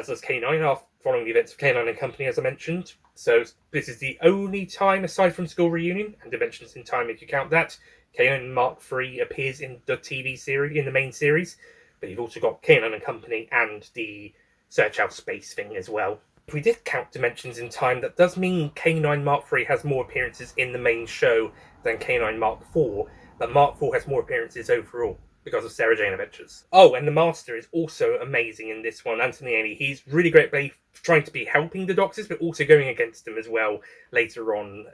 does K9, following the events of K9 and Company, as I mentioned. So this is the only time, aside from School Reunion, and Dimensions in Time if you count that, K9 Mark III appears in the TV series, in the main series, but you've also got K9 and Company and the Search Out Space thing as well. If we did count Dimensions in Time, that does mean K9 Mark III has more appearances in the main show than K9 Mark IV, but Mark IV has more appearances overall because of Sarah Jane Adventures. Oh, and the Master is also amazing in this one, Anthony Ainley. He's really great, trying to be helping the Doctors, but also going against them as well later on.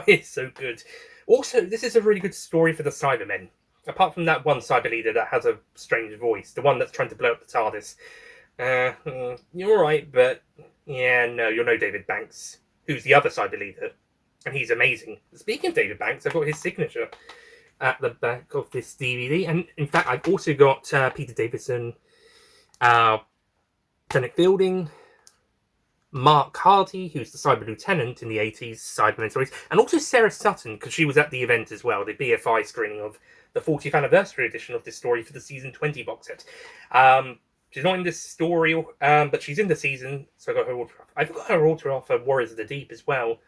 It's so good. Also, this is a really good story for the Cybermen. Apart from that one Cyber leader that has a strange voice, the one that's trying to blow up the TARDIS. You're alright, but yeah, no, you're no David Banks, who's the other cyber leader, and he's amazing. Speaking of David Banks, I've got his signature at the back of this DVD, and in fact, I've also got Peter Davison, Lieutenant Fielding, Mark Hardy, who's the Cyber Lieutenant in the 80s Cybermen stories, and also Sarah Sutton, because she was at the event as well, the BFI screening of the 40th anniversary edition of this story for the season 20 box set. She's not in this story, but she's in the season, so I got her autograph. I've got her autograph for Warriors of the Deep as well,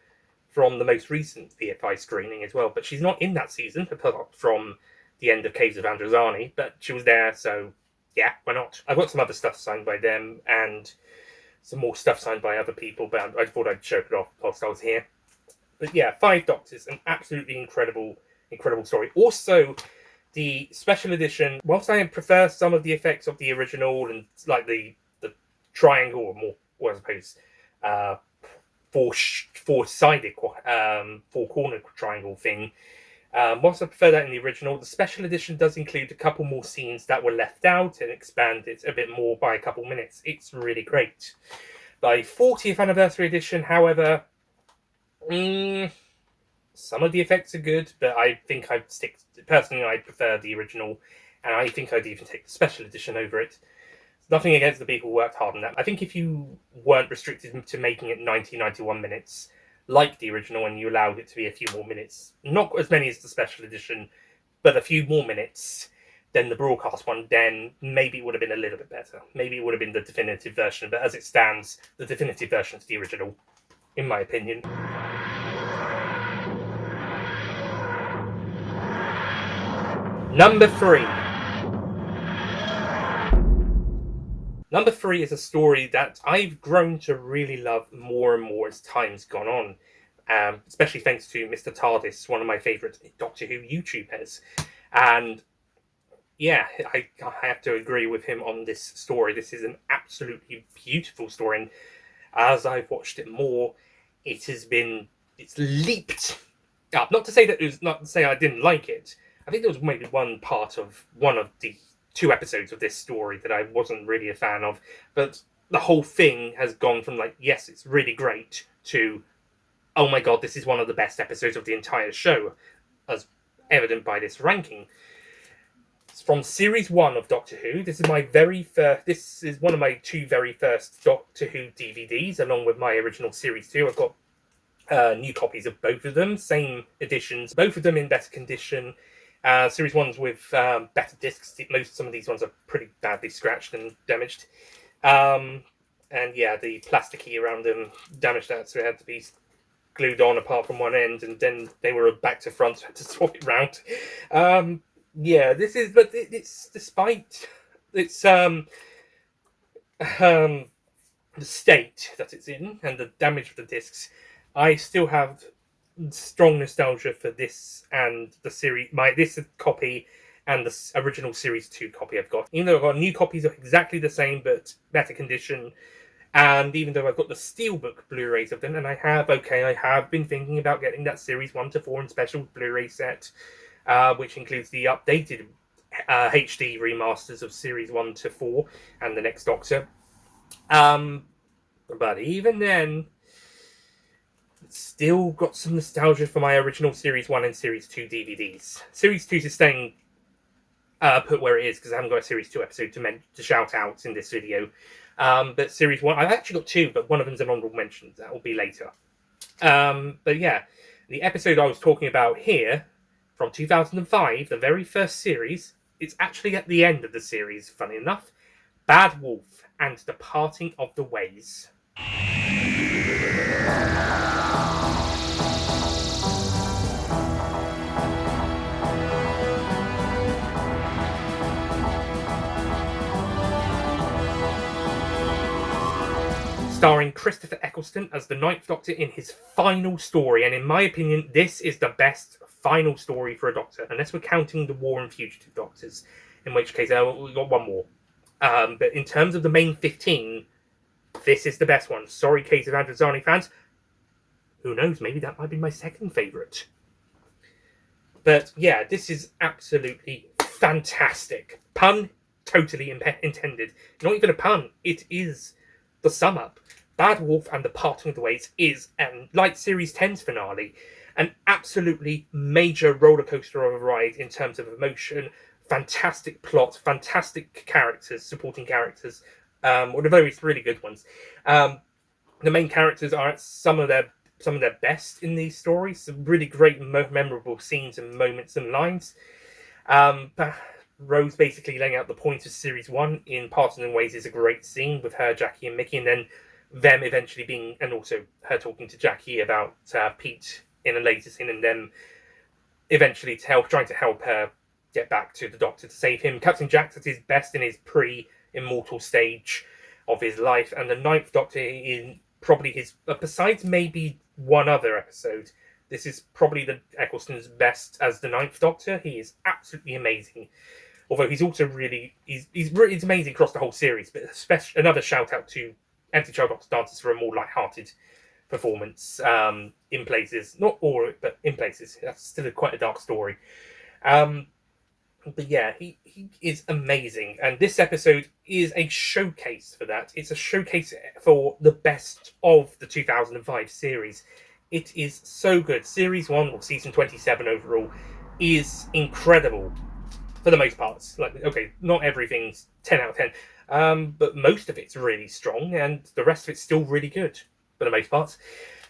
from the most recent BFI screening as well, but she's not in that season, apart from the end of Caves of Androzani, but she was there, so yeah, why not? I've got some other stuff signed by them, and some more stuff signed by other people, but I thought I'd show it off whilst I was here. But yeah, Five Doctors, an absolutely incredible story. Also, the special edition, whilst I prefer some of the effects of the original and like the triangle, or more, or I suppose, four-sided, four-cornered triangle thing, whilst I prefer that in the original, the special edition does include a couple more scenes that were left out and expand it a bit more by a couple minutes. It's really great. The 40th anniversary edition, however, some of the effects are good, but I think I'd stick. Personally, I prefer the original, and I think I'd even take the special edition over it. Nothing against the people who worked hard on that. I think if you weren't restricted to making it 91 minutes, like the original, and you allowed it to be a few more minutes, not as many as the special edition, but a few more minutes than the broadcast one, then maybe it would have been a little bit better. Maybe it would have been the definitive version, but as it stands, the definitive version is the original, in my opinion. Number 3. Number 3 is a story that I've grown to really love more and more as time's gone on. Especially thanks to Mr. TARDIS, one of my favourite Doctor Who YouTubers. And yeah, I have to agree with him on this story. This is an absolutely beautiful story, and as I've watched it more, it's leaped up. Not to say I didn't like it. I think there was maybe one of the 2 episodes of this story that I wasn't really a fan of, but the whole thing has gone from like, yes, it's really great, to, oh my god, this is one of the best episodes of the entire show, as evident by this ranking. It's from Series 1 of Doctor Who. This is one of my 2 very first Doctor Who DVDs, along with my original Series 2. I've got new copies of both of them, same editions, both of them in better condition. Series 1's with better discs. Some of these ones are pretty badly scratched and damaged. And yeah, the plastic key around them damaged that, so it had to be glued on apart from one end, and then they were back to front, so I had to swap it round. Yeah, it's despite its the state that it's in and the damage of the discs, I still have strong nostalgia for this and the series. This copy and the original Series 2 copy I've got. Even though I've got new copies of exactly the same but better condition, and even though I've got the Steelbook Blu-rays of them, and I have been thinking about getting that Series 1 to 4 and special Blu-ray set, which includes the updated HD remasters of Series 1 to 4 and the Next Doctor. But even then, still got some nostalgia for my original Series 1 and Series 2 DVDs. Series 2 is staying put where it is because I haven't got a Series 2 episode to shout out in this video. But Series 1, I've actually got 2, but one of them's an honorable mentions. That will be later. But yeah, the episode I was talking about here, from 2005, the very first series, it's actually at the end of the series, funny enough. Bad Wolf and Departing of the Ways. Starring Christopher Eccleston as the Ninth Doctor in his final story, and in my opinion, this is the best final story for a Doctor, unless we're counting the War and Fugitive Doctors, in which case we've got one more. But in terms of the main 15, this is the best one. Sorry, Caves of Androzani fans. Who knows, maybe that might be my second favourite. But yeah, this is absolutely fantastic. Pun totally intended. Not even a pun. It is the sum up. Bad Wolf and the Parting of the Ways is, like Series 10's finale, an absolutely major roller coaster of a ride in terms of emotion. Fantastic plot, fantastic characters, supporting characters, or the very really good ones. The main characters are at some of their best in these stories. Some really great, memorable scenes and moments and lines. Rose basically laying out the point of Series 1 in Parting of the Ways is a great scene with her, Jackie, and Mickey, and then them eventually being, and also her talking to Jackie about Pete in a later scene, and them eventually trying to help her get back to the Doctor to save him. Captain Jack's at his best in his pre-immortal stage of his life, and the Ninth Doctor in probably his, besides maybe one other episode, this is probably the Eccleston's best as the Ninth Doctor. He is absolutely amazing. Although he's also he's amazing across the whole series. But especially another shout out to Empty Child Doctor Dances for a more light-hearted performance in places. Not all of it, but in places. That's still quite a dark story. But yeah, he is amazing. And this episode is a showcase for that. It's a showcase for the best of the 2005 series. It is so good. Series 1, or Season 27 overall, is incredible for the most parts. Like, okay, not everything's 10 out of 10, but most of it's really strong, and the rest of it's still really good for the most parts.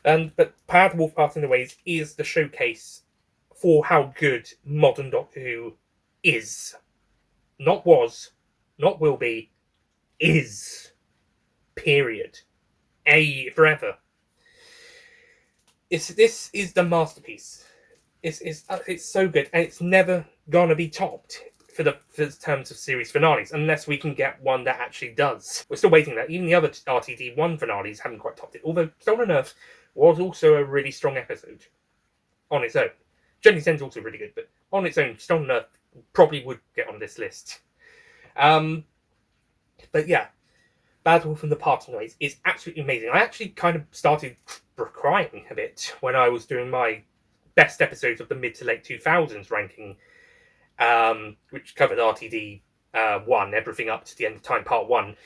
But Bad Wolf Parting of the Ways is the showcase for how good modern Doctor Who is. Not was, not will be, is. Period. Forever. This is the masterpiece. It's so good, and it's never gonna be topped for the terms of series finales, unless we can get one that actually does. We're still waiting that. Even the other RTD1 finales haven't quite topped it. Although Stolen Earth was also a really strong episode on its own. Jenny Sen's also really good, but on its own, Stolen Earth probably would get on this list. But yeah, Bad Wolf and the Parting of the Ways is absolutely amazing. I actually kind of started crying a bit when I was doing my best episodes of the mid to late 2000s ranking, which covered RTD 1, everything up to the end of time, part 1.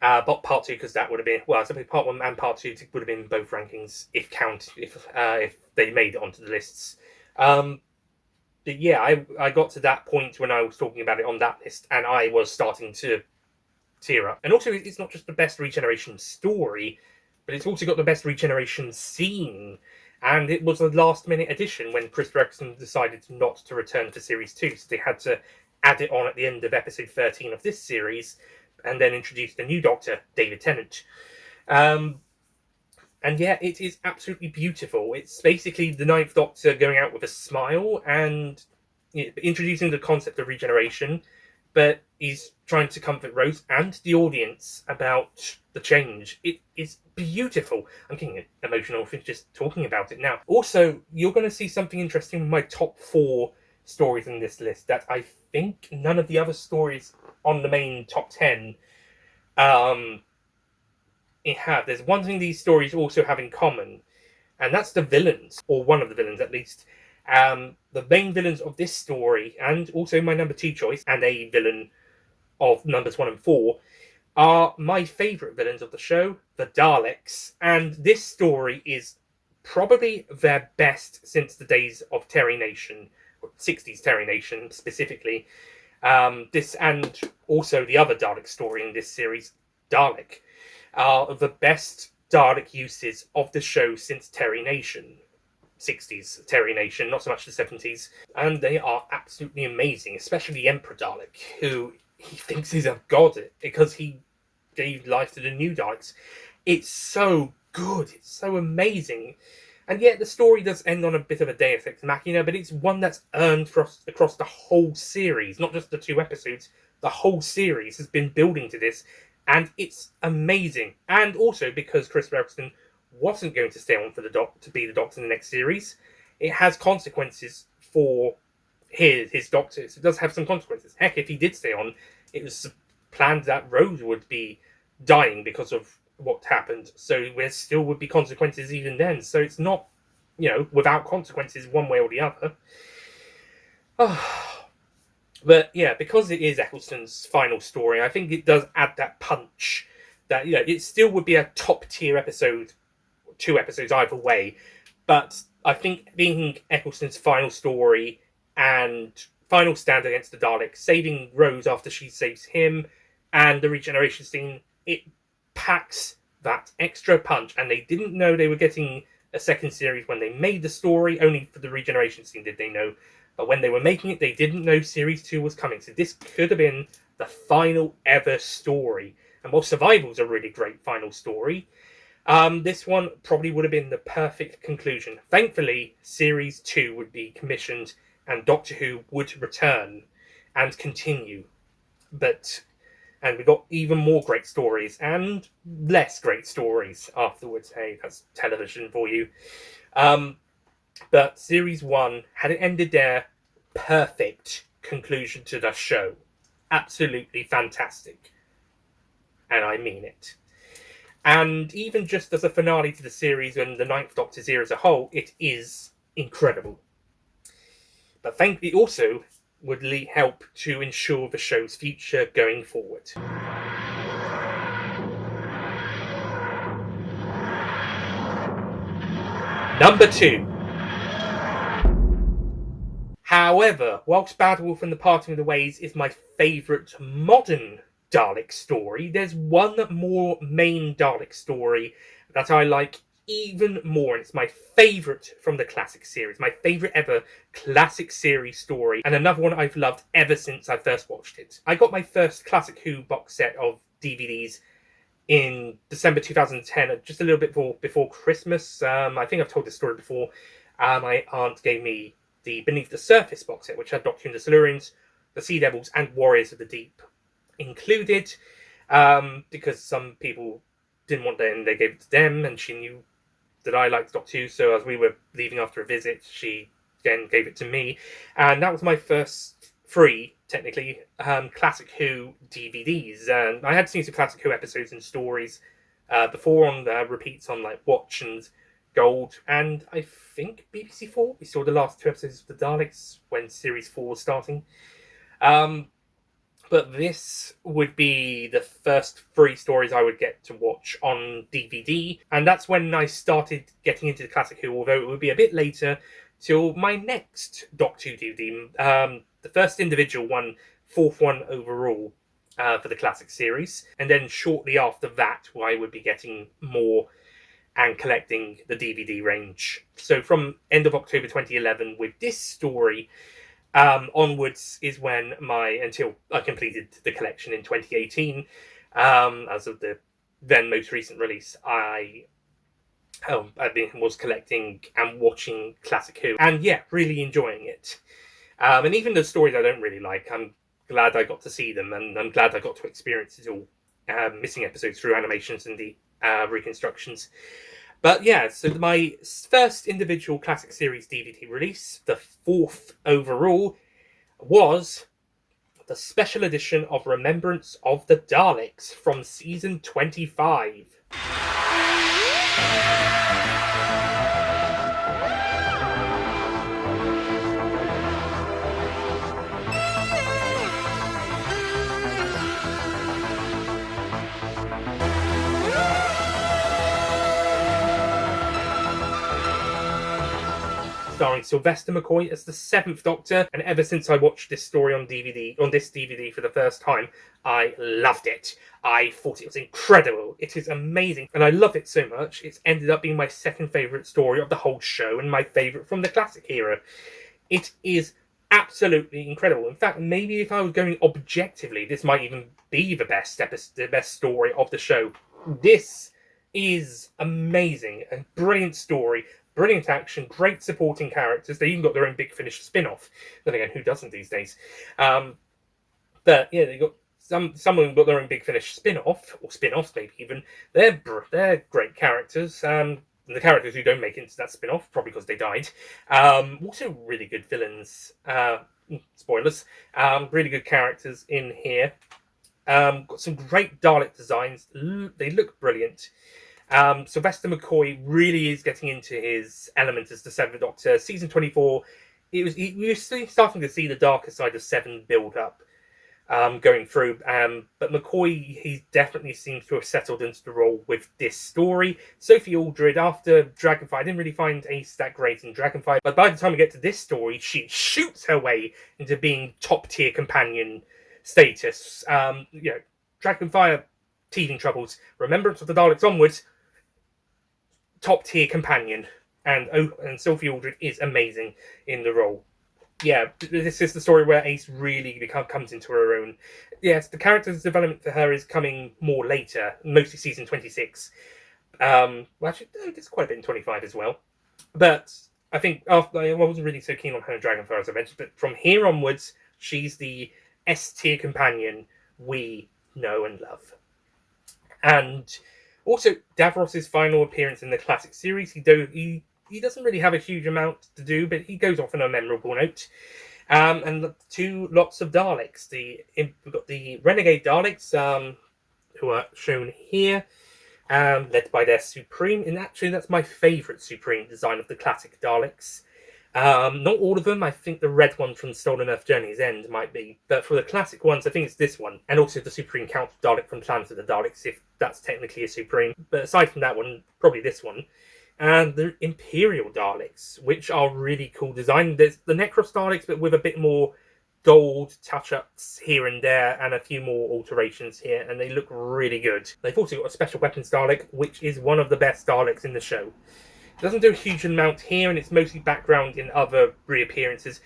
But part 2, because that would have been, well, I suppose part 1 and part 2 would have been both rankings if they made it onto the lists. But yeah, I got to that point when I was talking about it on that list, and I was starting to tear up. And also, it's not just the best regeneration story, but it's also got the best regeneration scene. And it was a last-minute addition when Chris Eccleston decided not to return for Series 2, so they had to add it on at the end of episode 13 of this series, and then introduce the new Doctor, David Tennant. And yeah, it is absolutely beautiful. It's basically the Ninth Doctor going out with a smile and introducing the concept of regeneration, but he's trying to comfort Rose and the audience about the change. It is beautiful. I'm getting emotional just talking about it now. Also, you're going to see something interesting in my top 4 stories in this list that I think none of the other stories on the main top 10 have. There's one thing these stories also have in common, and that's the villains, or one of the villains at least. The main villains of this story, and also my number 2 choice, and a villain of numbers 1 and 4, are my favourite villains of the show, the Daleks. And this story is probably their best since the days of Terry Nation, 60s Terry Nation specifically. This and also the other Dalek story in this series, Dalek, are the best Dalek uses of the show since Terry Nation. 60s Terry Nation, not so much the 70s. And they are absolutely amazing, especially the Emperor Dalek, who he thinks he's a god because he gave life to the new Daleks. It's so good. It's so amazing. And yet the story does end on a bit of a Deus Ex Machina, but it's one that's earned across the whole series, not just the 2 episodes. The whole series has been building to this, and it's amazing. And also because Chris Eccleston wasn't going to stay on for to be the Doctor in the next series, it has consequences for his Doctors. It does have some consequences. Heck, if he did stay on, it was planned that Rose would be dying because of what happened, so there still would be consequences even then. So it's not, without consequences one way or the other. But yeah, because it is Eccleston's final story, I think it does add that punch that, it still would be a top tier episode, 2 episodes either way. But I think being Eccleston's final story and final stand against the Daleks, saving Rose after she saves him, and the regeneration scene, it packs that extra punch. And they didn't know they were getting a second series when they made the story. Only for the regeneration scene did they know. But when they were making it, they didn't know Series 2 was coming. So this could have been the final ever story. And while Survival's a really great final story, this one probably would have been the perfect conclusion. Thankfully, Series 2 would be commissioned and Doctor Who would return and continue. And we got even more great stories and less great stories afterwards. Hey, that's television for you. But Series 1, had it ended there, perfect conclusion to the show. Absolutely fantastic. And I mean it. And even just as a finale to the series and the Ninth Doctor's era as a whole, it is incredible. But thankfully also would help to ensure the show's future going forward. Number 2. However, whilst Bad Wolf and the Parting of the Ways is my favourite modern Dalek story, there's one more main Dalek story that I like even more, and it's my favourite from the classic series, my favourite ever classic series story, and another one I've loved ever since I first watched it. I got my first Classic Who box set of DVDs in December 2010, just a little bit before Christmas. I think I've told this story before. My aunt gave me the Beneath the Surface box set, which had Doctor and the Silurians, the Sea Devils, and Warriors of the Deep included, because some people didn't want that and they gave it to them, and she knew that I liked Doctor Who, so as we were leaving after a visit, she then gave it to me, and that was my first free, technically, Classic Who DVDs. And I had seen some Classic Who episodes and stories before on repeats on like Watch and Gold, and I think BBC4. We saw the last 2 episodes of the Daleks when Series 4 was starting. But this would be the first 3 stories I would get to watch on DVD, and that's when I started getting into the Classic Who, although it would be a bit later till my next Doctor Who DVD, the first individual one, 4th one overall for the classic series, and then shortly after that I would be getting more and collecting the DVD range. So from end of October 2011 with this story, onwards is when until I completed the collection in 2018, as of the then most recent release, I was collecting and watching Classic Who, and yeah, really enjoying it. And even the stories I don't really like, I'm glad I got to see them, and I'm glad I got to experience it all, missing episodes through animations and the reconstructions. But yeah, so my first individual classic series DVD release, the 4th overall, was the special edition of Remembrance of the Daleks from season 25. Starring Sylvester McCoy as the 7th Doctor, and ever since I watched this story on this DVD for the first time, I loved it. I thought it was incredible. It is amazing, and I love it so much, it's ended up being my second favourite story of the whole show, and my favourite from the classic era. It is absolutely incredible. In fact, maybe if I was going objectively, this might even be the best story of the show. This is amazing, a brilliant story. Brilliant action, great supporting characters. They even got their own Big Finish spin-off. Then again, who doesn't these days? But yeah, they got some of them got their own Big Finish spin-off, or spin-offs maybe even. They're great characters. The characters who don't make it into that spin-off, probably because they died. Also really good villains. Spoilers. Really good characters in here. Got some great Dalek designs. They look brilliant. Sylvester McCoy really is getting into his element as the 7th Doctor. Season 24 we were starting to see the darker side of Seven build up, going through. But McCoy, he definitely seems to have settled into the role with this story. Sophie Aldred, after Dragonfire, I didn't really find Ace that great in Dragonfire, but by the time we get to this story, she shoots her way into being top tier companion status. Dragonfire, teething troubles, Remembrance of the Daleks onwards, top tier companion. And Sophie Aldred is amazing in the role. Yeah, this is the story where Ace really comes into her own. Yes, the character's development for her is coming more later, mostly season 26. Well, actually, there's quite a bit in 25 as well. But I think after I wasn't really so keen on her in Dragonfire, as I mentioned, but from here onwards, she's the S tier companion we know and love. And also, Davros's final appearance in the classic series, he doesn't really have a huge amount to do, but he goes off on a memorable note. And two lots of Daleks. We've got the Renegade Daleks, who are shown here, led by their Supreme. And actually, that's my favourite Supreme design of the classic Daleks. Not all of them. I think the red one from Stolen Earth Journey's End might be. But for the classic ones, I think it's this one. And also the Supreme Count Dalek from Planet of the Daleks, if that's technically a Supreme. But aside from that one, probably this one. And the Imperial Daleks, which are really cool design. There's the Necros Daleks, but with a bit more gold touch-ups here and there, and a few more alterations here, and they look really good. They've also got a Special Weapons Dalek, which is one of the best Daleks in the show. It doesn't do a huge amount here, and it's mostly background in other reappearances,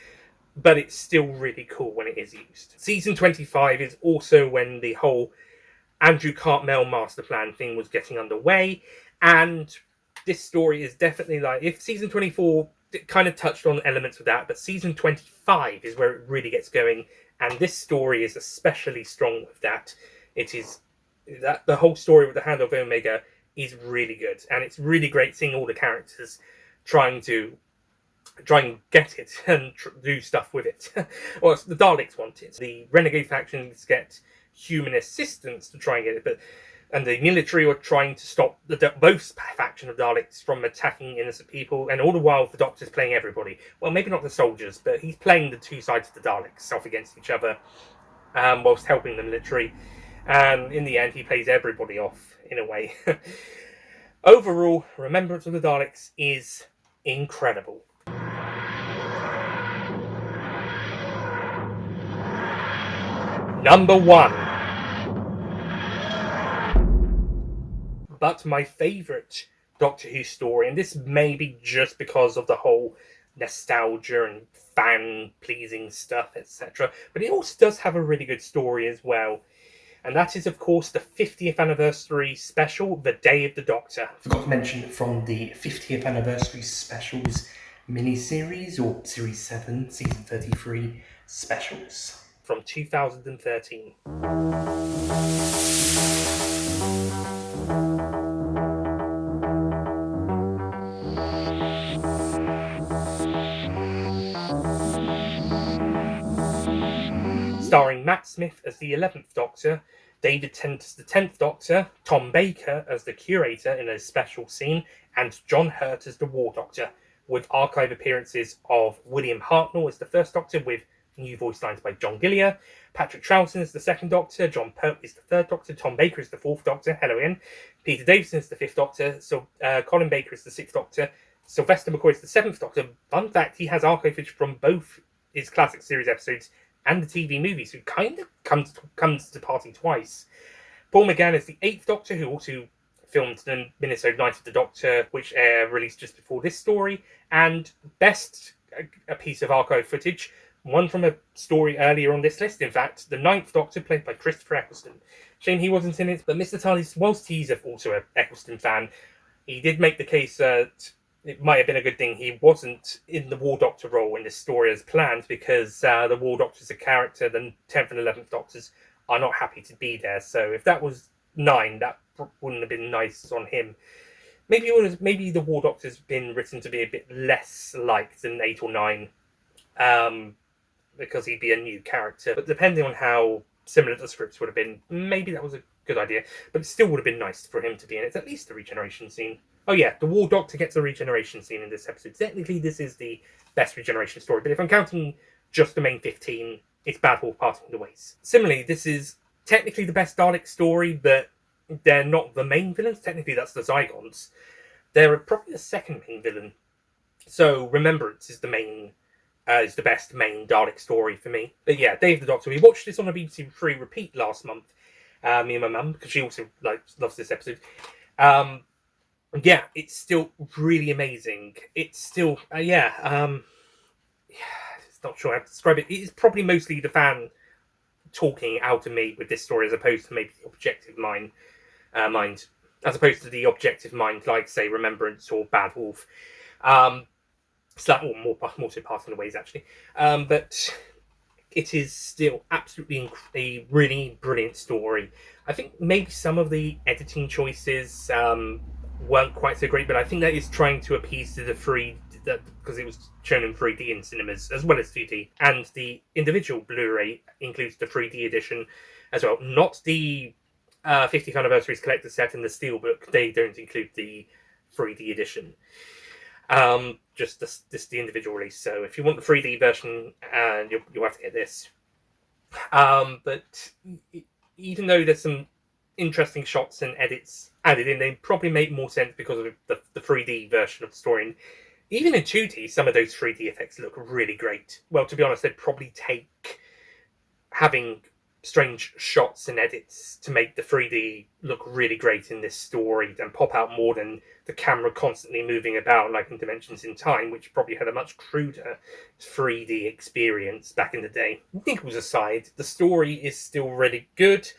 but it's still really cool when it is used. Season 25 is also when the whole Andrew Cartmel master plan thing was getting underway, and this story is definitely like, if season 24 it kind of touched on elements of that, but season 25 is where it really gets going, and this story is especially strong with that. It is that the whole story with the Hand of Omega is really good, and it's really great seeing all the characters try and get it and do stuff with it. Well, the Daleks want it. The Renegade factions get human assistance to try and get it, and the military are trying to stop both faction of Daleks from attacking innocent people, and all the while the Doctor's playing everybody. Well, maybe not the soldiers, but he's playing the two sides of the Daleks off against each other, whilst helping the military. And in the end, he plays everybody off, in a way. Overall, Remembrance of the Daleks is incredible. Number 1. But my favourite Doctor Who story, and this may be just because of the whole nostalgia and fan-pleasing stuff, etc., but it also does have a really good story as well. And that is, of course, the 50th anniversary special, The Day of the Doctor. I forgot to mention from the 50th anniversary specials mini-series, or Series 7, Season 33 specials from 2013. Starring Matt Smith as the 11th Doctor, David Tennant as the 10th Doctor, Tom Baker as the Curator in a special scene, and John Hurt as the War Doctor, with archive appearances of William Hartnell as the First Doctor, with new voice lines by John Gillier, Patrick Troughton as the Second Doctor, John Perk is the Third Doctor, Tom Baker is the Fourth Doctor, hello Ian, Peter Davison is the Fifth Doctor, Colin Baker is the Sixth Doctor, Sylvester McCoy is the Seventh Doctor. Fun fact, he has archive footage from both his classic series episodes and the TV movies, who kind of comes to the party twice. Paul McGann is the 8th Doctor, who also filmed the Minnesota Night of the Doctor, which released just before this story. And best a piece of archive footage, one from a story earlier on this list, in fact, the 9th Doctor, played by Christopher Eccleston. Shame he wasn't in it, but Mr. Tarlis, whilst he's also an Eccleston fan, he did make the case that it might have been a good thing he wasn't in the War Doctor role in this story as planned, because the War Doctor is a character, the 10th and 11th Doctors are not happy to be there. So if that was 9, that wouldn't have been nice on him. Maybe the War Doctor's been written to be a bit less liked than 8 or 9, because he'd be a new character. But depending on how similar the scripts would have been, maybe that was a good idea. But it still would have been nice for him to be in it, at least the regeneration scene. Oh yeah, the War Doctor gets a regeneration scene in this episode. Technically, this is the best regeneration story, but if I'm counting just the main 15, it's Bad Wolf Parting the Ways. Similarly, this is technically the best Dalek story, but they're not the main villains. Technically, that's the Zygons. They're probably the second main villain. So Remembrance is the best main Dalek story for me. But yeah, Dave the Doctor. We watched this on a BBC Three repeat last month. Me and my mum, because she also loves this episode. Yeah, it's still really amazing. It's still it's not sure how to describe it. It's probably mostly the fan talking out of me with this story, as opposed to maybe the objective mind, as opposed to the objective mind, like say Remembrance or Bad Wolf. Or more so Parting the Ways, actually. But it is still absolutely a really brilliant story. I think maybe some of the editing choices weren't quite so great, but I think that is trying to appease to the because it was shown in 3D in cinemas as well as 2D, and the individual Blu-ray includes the 3D edition as well, not the 50th Anniversaries Collector's Set and the Steelbook. They don't include the 3D edition. Just the individual release. So if you want the 3D version, you'll have to get this. But even though there's some interesting shots and edits added in, they probably make more sense because of the 3D version of the story. And even in 2D, some of those 3D effects look really great. Well, to be honest, they'd probably take having strange shots and edits to make the 3D look really great in this story and pop out more than the camera constantly moving about like in Dimensions in Time, which probably had a much cruder 3D experience back in the day. Niggles aside, the story is still really good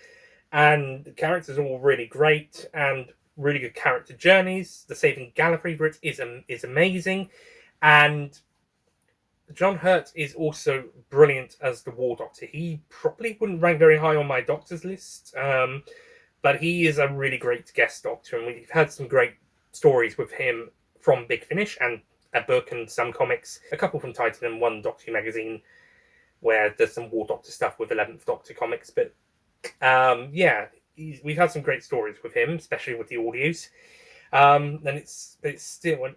and the characters are all really great and really good character journeys. The Saving Gallifrey for it is amazing, and John Hurt is also brilliant as the War Doctor. He probably wouldn't rank very high on my Doctors list, but he is a really great guest Doctor, and we've had some great stories with him from Big Finish and a book and some comics, a couple from Titan and one Doctor Who magazine, where there's some War Doctor stuff with 11th Doctor comics. But we've had some great stories with him, especially with the audios, and it's still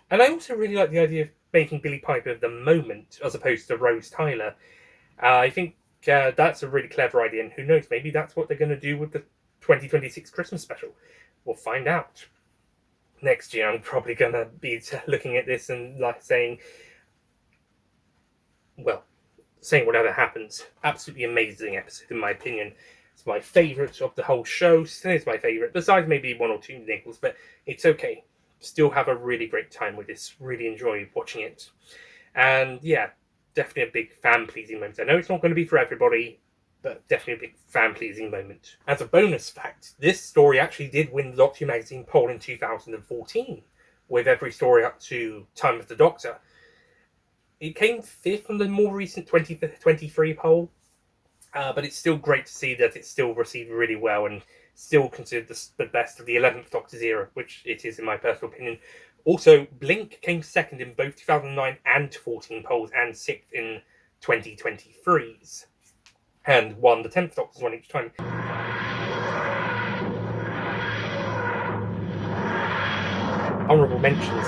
And I also really like the idea of making Billie Piper the moment as opposed to Rose Tyler. I think that's a really clever idea, and who knows, maybe that's what they're going to do with the 2026 Christmas special. We'll find out. Next year, I'm probably going to be looking at this and saying whatever happens. Absolutely amazing episode, in my opinion. It's my favourite of the whole show. Still is my favourite, besides maybe one or two niggles, but it's okay. Still have a really great time with this. Really enjoy watching it. And yeah, definitely a big fan-pleasing moment. I know it's not going to be for everybody, but definitely a big fan-pleasing moment. As a bonus fact, this story actually did win the Doctor Who magazine poll in 2014, with every story up to Time of the Doctor. It came fifth on the more recent 2023 poll, but it's still great to see that it's still received really well and still considered the best of the 11th Doctor's era, which it is in my personal opinion. Also, Blink came second in both 2009 and 14 polls and sixth in 2023's, and won the 10th Doctor's one each time. Honorable mentions.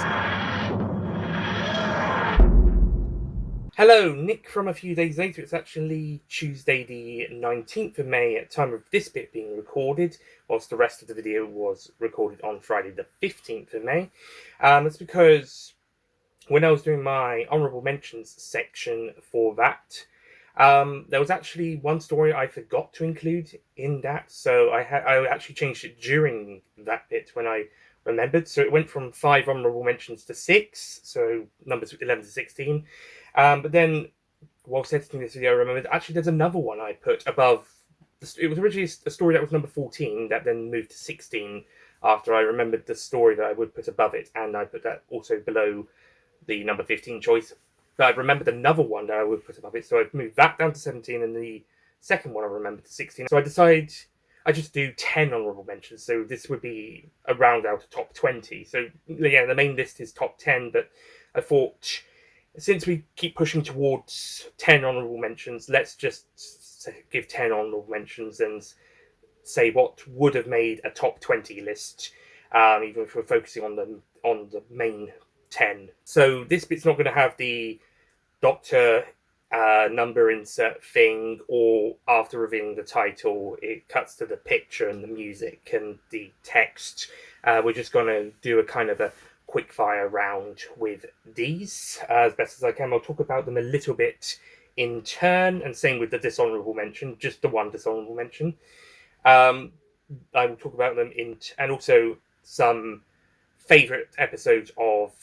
Hello, Nick from a few days later. It's actually Tuesday the 19th of May at time of this bit being recorded, whilst the rest of the video was recorded on Friday the 15th of May. That's because when I was doing my Honourable Mentions section for that, there was actually one story I forgot to include in that, so I actually changed it during that bit when I remembered. So it went from 5 Honourable Mentions to 6, so numbers 11 to 16. But then, whilst editing this video, I remembered actually there's another one I put above. It was originally a story that was number 14 that then moved to 16 after I remembered the story that I would put above it, and I put that also below the number 15 choice. But I remembered another one that I would put above it, so I've moved that down to 17, and the second one I remembered to 16. So I decided I just do 10 honourable mentions, so this would be a round out of top 20. So yeah, the main list is top 10, but I thought, since we keep pushing towards 10 honourable mentions, let's just give 10 honourable mentions and say what would have made a top 20 list. even if we're focusing on the main 10. So this bit's not going to have the Doctor number insert thing, or after revealing the title, it cuts to the picture and the music and the text. We're just going to do a kind of a quick fire round with these as best as I can. I'll talk about them a little bit in turn, and same with the dishonorable mention, just the one dishonorable mention. I will talk about them and also some favorite episodes of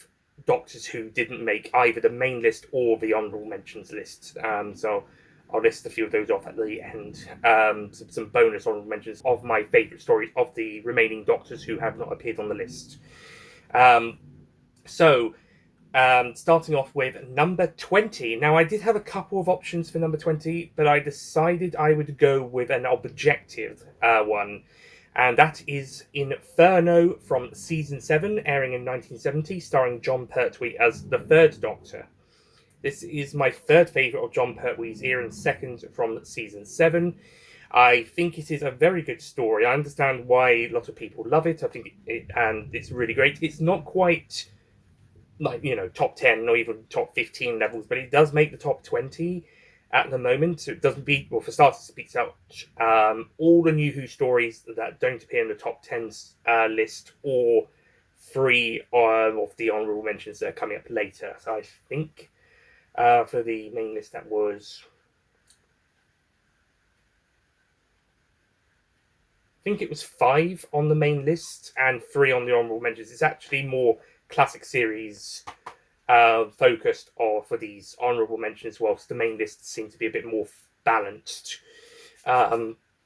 Doctors Who didn't make either the main list or the honorable mentions list. So I'll list a few of those off at the end. Some bonus honorable mentions of my favorite stories of the remaining Doctors who have not appeared on the list. Starting off with number 20. Now, I did have a couple of options for number 20, but I decided I would go with an objective one. And that is Inferno from Season 7, airing in 1970, starring Jon Pertwee as the Third Doctor. This is my third favourite of Jon Pertwee's era and second from Season 7. I think it is a very good story. I understand why a lot of people love it. I think and it's really great. It's not quite top 10 or even top 15 levels, but it does make the top 20 at the moment. So it doesn't beat, well, for starters, it beats out all the New Who stories that don't appear in the top 10 list, or 3 of the honourable mentions that are coming up later. So I think for the main list, that was, I think it was 5 on the main list and 3 on the honourable mentions. It's actually more classic series focused for these honourable mentions, whilst the main list seemed to be a bit more balanced,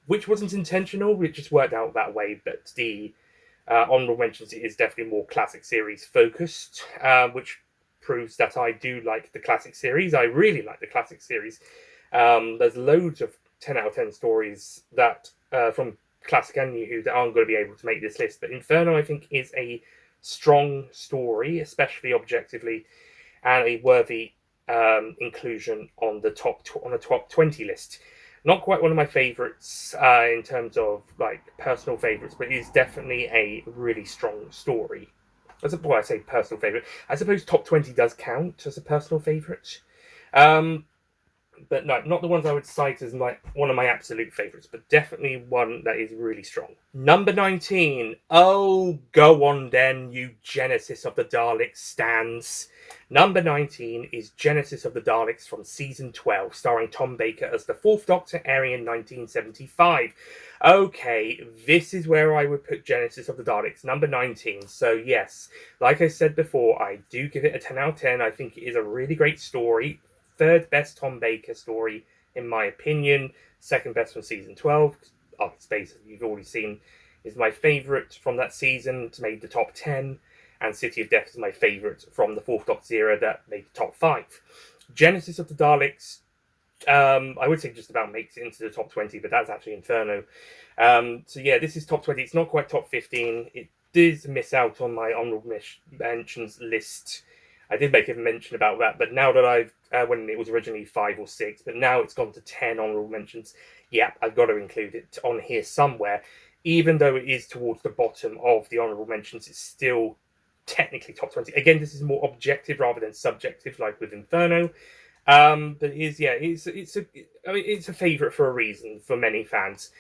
which wasn't intentional. It just worked out that way. But the honourable mentions is definitely more classic series focused, which proves that I do like the classic series. I really like the classic series. There's loads of 10 out of 10 stories that from classic and New Who that aren't going to be able to make this list, but Inferno, I think, is a strong story, especially objectively, and a worthy inclusion on the top 20 list. Not quite one of my favorites in terms of personal favorites, but it is definitely a really strong story. I say personal favorite. I suppose top 20 does count as a personal favorite. But no, not the ones I would cite as one of my absolute favourites, but definitely one that is really strong. Number 19. Oh, go on then, you Genesis of the Daleks stands. Number 19 is Genesis of the Daleks from Season 12, starring Tom Baker as the Fourth Doctor, airing in 1975. Okay, this is where I would put Genesis of the Daleks, number 19. So yes, like I said before, I do give it a 10 out of 10. I think it is a really great story. Third best Tom Baker story, in my opinion. Second best from Season 12. Arctic Space, as you've already seen, is my favourite from that season. It's made the top 10. And City of Death is my favourite from the Fourth Doctor's era that made the top 5. Genesis of the Daleks, I would say just about makes it into the top 20, but that's actually Inferno. So yeah, this is top 20. It's not quite top 15. It did miss out on my honourable mentions list. I did make a mention about that, but now that when it was originally 5 or 6, but now it's gone to 10 honourable mentions, yeah, I've got to include it on here somewhere. Even though it is towards the bottom of the honourable mentions, it's still technically top 20. Again, this is more objective rather than subjective, like with Inferno. But it's a favourite for a reason for many fans.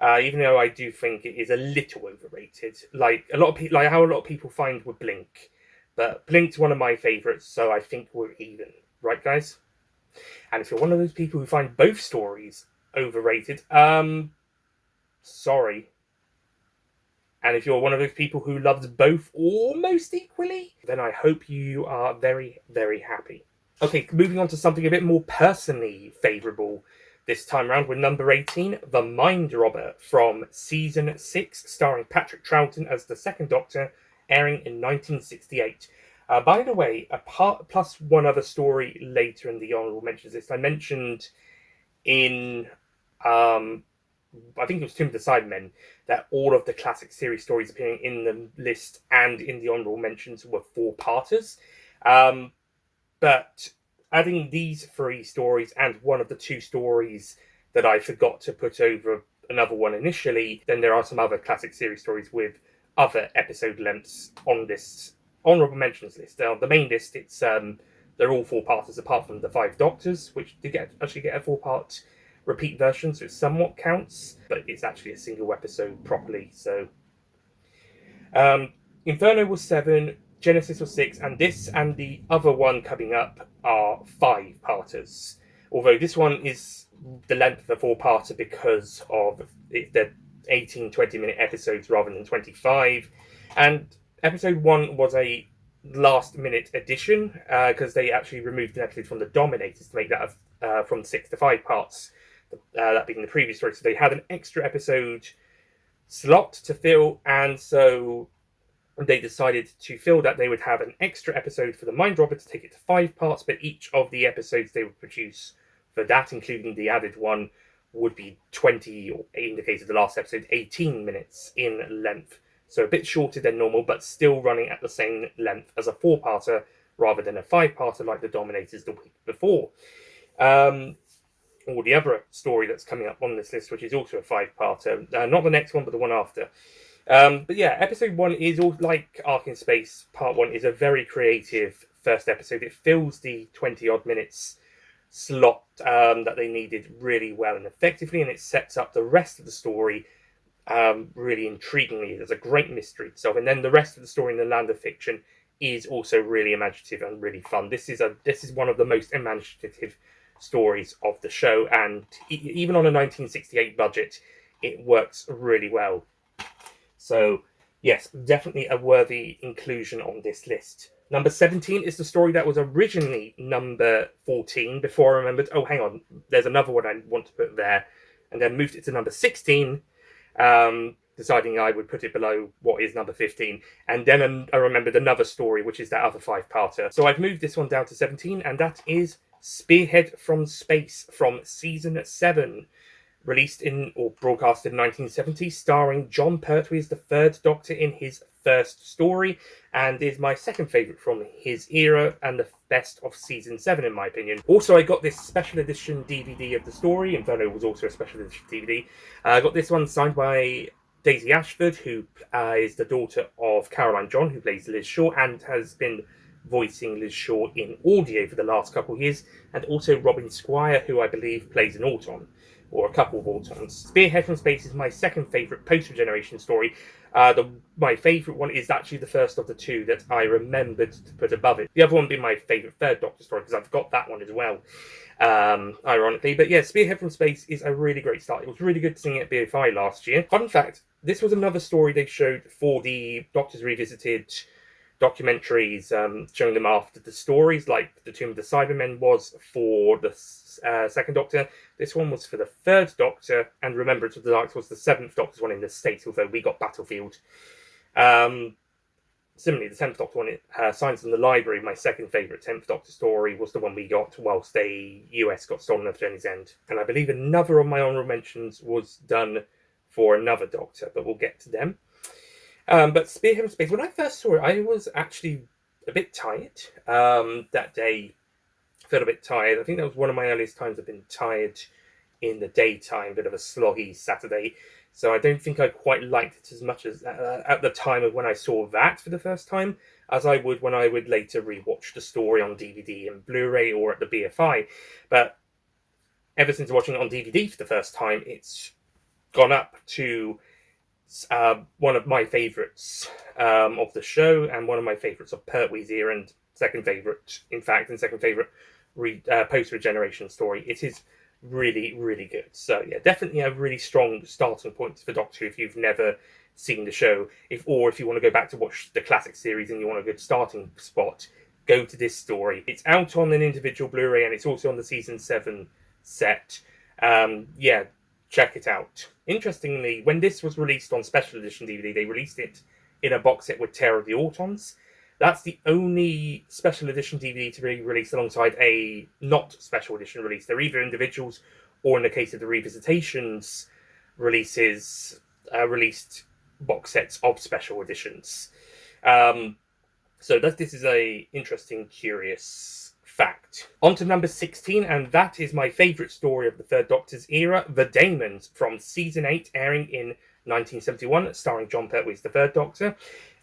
Even though I do think it is a little overrated, like how a lot of people find with Blink. But Blink's one of my favourites, so I think we're even. Right, guys? And if you're one of those people who find both stories overrated, sorry. And if you're one of those people who loves both almost equally, then I hope you are very, very happy. Okay, moving on to something a bit more personally favourable this time around with number 18, The Mind Robber from Season 6, starring Patrick Troughton as the Second Doctor, airing in 1968. By the way, plus one other story later in the honourable mentions list. I mentioned in, I think it was Tomb of the Cybermen, that all of the classic series stories appearing in the list and in the honourable mentions were 4-parters. But adding these 3 stories and one of the 2 stories that I forgot to put over another one initially, then there are some other classic series stories with other episode lengths on this honourable mentions list. Now, the main list, it's they're all 4-parters apart from the 5 Doctors, which did actually get a 4-part repeat version, so it somewhat counts, but it's actually a single episode properly. So Inferno was 7, Genesis was 6, and this and the other one coming up are 5-parters. Although this one is the length of a 4-parter because of the 18, 20-minute episodes rather than 25. And episode 1 was a last-minute addition because they actually removed an episode from the Dominators to make that from 6 to 5 parts, that being the previous story. So they had an extra episode slot to fill, and so they decided to fill that. They would have an extra episode for the Mind Robber to take it to 5 parts, but each of the episodes they would produce for that, including the added one, would be 20, or in the case of the last episode, 18 minutes in length. So a bit shorter than normal, but still running at the same length as a 4-parter rather than a 5-parter like the Dominators the week before. Or the other story that's coming up on this list, which is also a 5-parter. Not the next one, but the one after. But yeah, episode 1 is all like Ark in Space. Part 1 is a very creative first episode. It fills the 20-odd minutes slot that they needed really well and effectively, and it sets up the rest of the story really intriguingly. There's a great mystery itself, and then the rest of the story in the land of fiction is also really imaginative and really fun. This is one of the most imaginative stories of the show, and even on a 1968 budget, it works really well. So yes, definitely a worthy inclusion on this list. Number 17 is the story that was originally number 14 before I remembered, oh, hang on, there's another one I want to put there, and then moved it to number 16, deciding I would put it below what is number 15. And then I remembered another story, which is that other 5-parter. So I've moved this one down to 17, and that is Spearhead from Space from Season 7. Released or broadcast in 1970, starring John Pertwee as the 3rd Doctor in his first story, and is my second favourite from his era, and the best of Season 7 in my opinion. Also, I got this special edition DVD of the story. Inferno was also a special edition DVD. I got this one signed by Daisy Ashford, who is the daughter of Caroline John, who plays Liz Shaw, and has been voicing Liz Shaw in audio for the last couple of years, and also Robin Squire, who I believe plays an Auton, or a couple of Autons. Spearhead from Space is my second favourite post-regeneration story. My favourite one is actually the first of the 2 that I remembered to put above it. The other one being my favourite 3rd Doctor story, because I've got that one as well, ironically. But yeah, Spearhead from Space is a really great start. It was really good seeing it at BFI last year. Fun fact, this was another story they showed for the Doctors Revisited documentaries, showing them after the stories, like The Tomb of the Cybermen was for the 2nd Doctor. This one was for the 3rd Doctor, and Remembrance of the Daleks was the 7th Doctor's one in the States, although we got Battlefield. Similarly, the 10th Doctor one, Signs in the Library, my second favourite 10th Doctor story, was the one we got whilst a US got stolen off Journey's End. And I believe another of my honourable mentions was done for another Doctor, but we'll get to them. But Spearhead from Space, when I first saw it, I was actually a bit tired that day. Felt a bit tired. I think that was one of my earliest times I've been tired in the daytime, bit of a sloggy Saturday. So I don't think I quite liked it as much as at the time of when I saw that for the first time, as I would when I would later rewatch the story on DVD and Blu-ray or at the BFI. But ever since watching it on DVD for the first time, it's gone up to one of my favourites of the show, and one of my favourites of Pertwee's era, and second favourite post-regeneration story. It is really, really good. So yeah, definitely a really strong starting point for Doctor Who if you've never seen the show. If you want to go back to watch the classic series and you want a good starting spot, go to this story. It's out on an individual Blu-ray, and it's also on the Season 7 set. Yeah, check it out. Interestingly, when this was released on special edition DVD, they released it in a box set with Terror of the Autons. That's the only special edition DVD to be released alongside a not special edition release. They're either individuals, or in the case of the Revisitations releases, released box sets of special editions. So this is a interesting, curious fact. On to number 16, and that is my favourite story of the 3rd Doctor's era, The Daemons, from Season 8, airing in 1971, starring John Pertwee as the Third Doctor.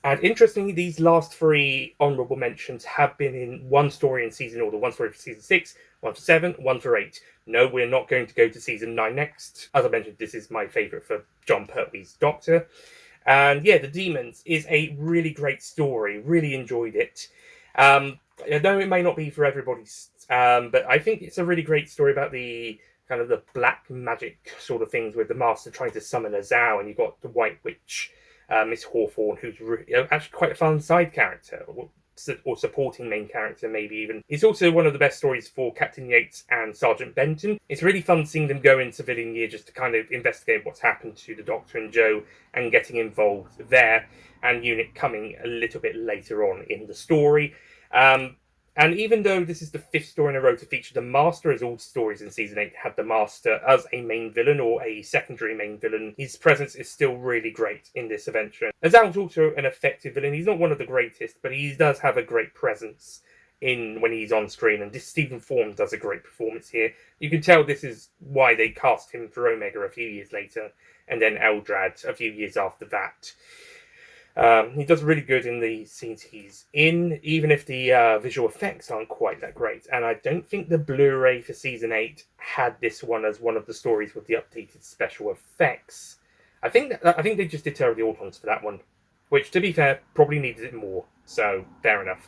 And interestingly, these last 3 honourable mentions have been in one story in season order. One story for season 6, one for 7, one for 8. No, we're not going to go to season 9 next. As I mentioned, this is my favourite for John Pertwee's Doctor. And yeah, The Demons is a really great story. Really enjoyed it. I know it may not be for everybody, but I think it's a really great story about the kind of the black magic sort of things with the Master trying to summon a Zhao, and you've got the White Witch, Miss Hawthorne, who's actually quite a fun side character, or supporting main character, maybe even. It's also one of the best stories for Captain Yates and Sergeant Benton. It's really fun seeing them go in civilian year just to kind of investigate what's happened to the Doctor and Joe and getting involved there, and Unit coming a little bit later on in the story. And even though this is the 5th story in a row to feature the Master, as all stories in Season 8 had the Master as a main villain or a secondary main villain, his presence is still really great in this adventure. Azal's also an effective villain. He's not one of the greatest, but he does have a great presence when he's on screen, and this Stephen Form does a great performance here. You can tell this is why they cast him for Omega a few years later, and then Eldrad a few years after that. He does really good in the scenes he's in, even if the visual effects aren't quite that great. And I don't think the Blu-ray for Season 8 had this one as one of the stories with the updated special effects. I think they just did Terror of the Autons for that one, which, to be fair, probably needed it more, so fair enough.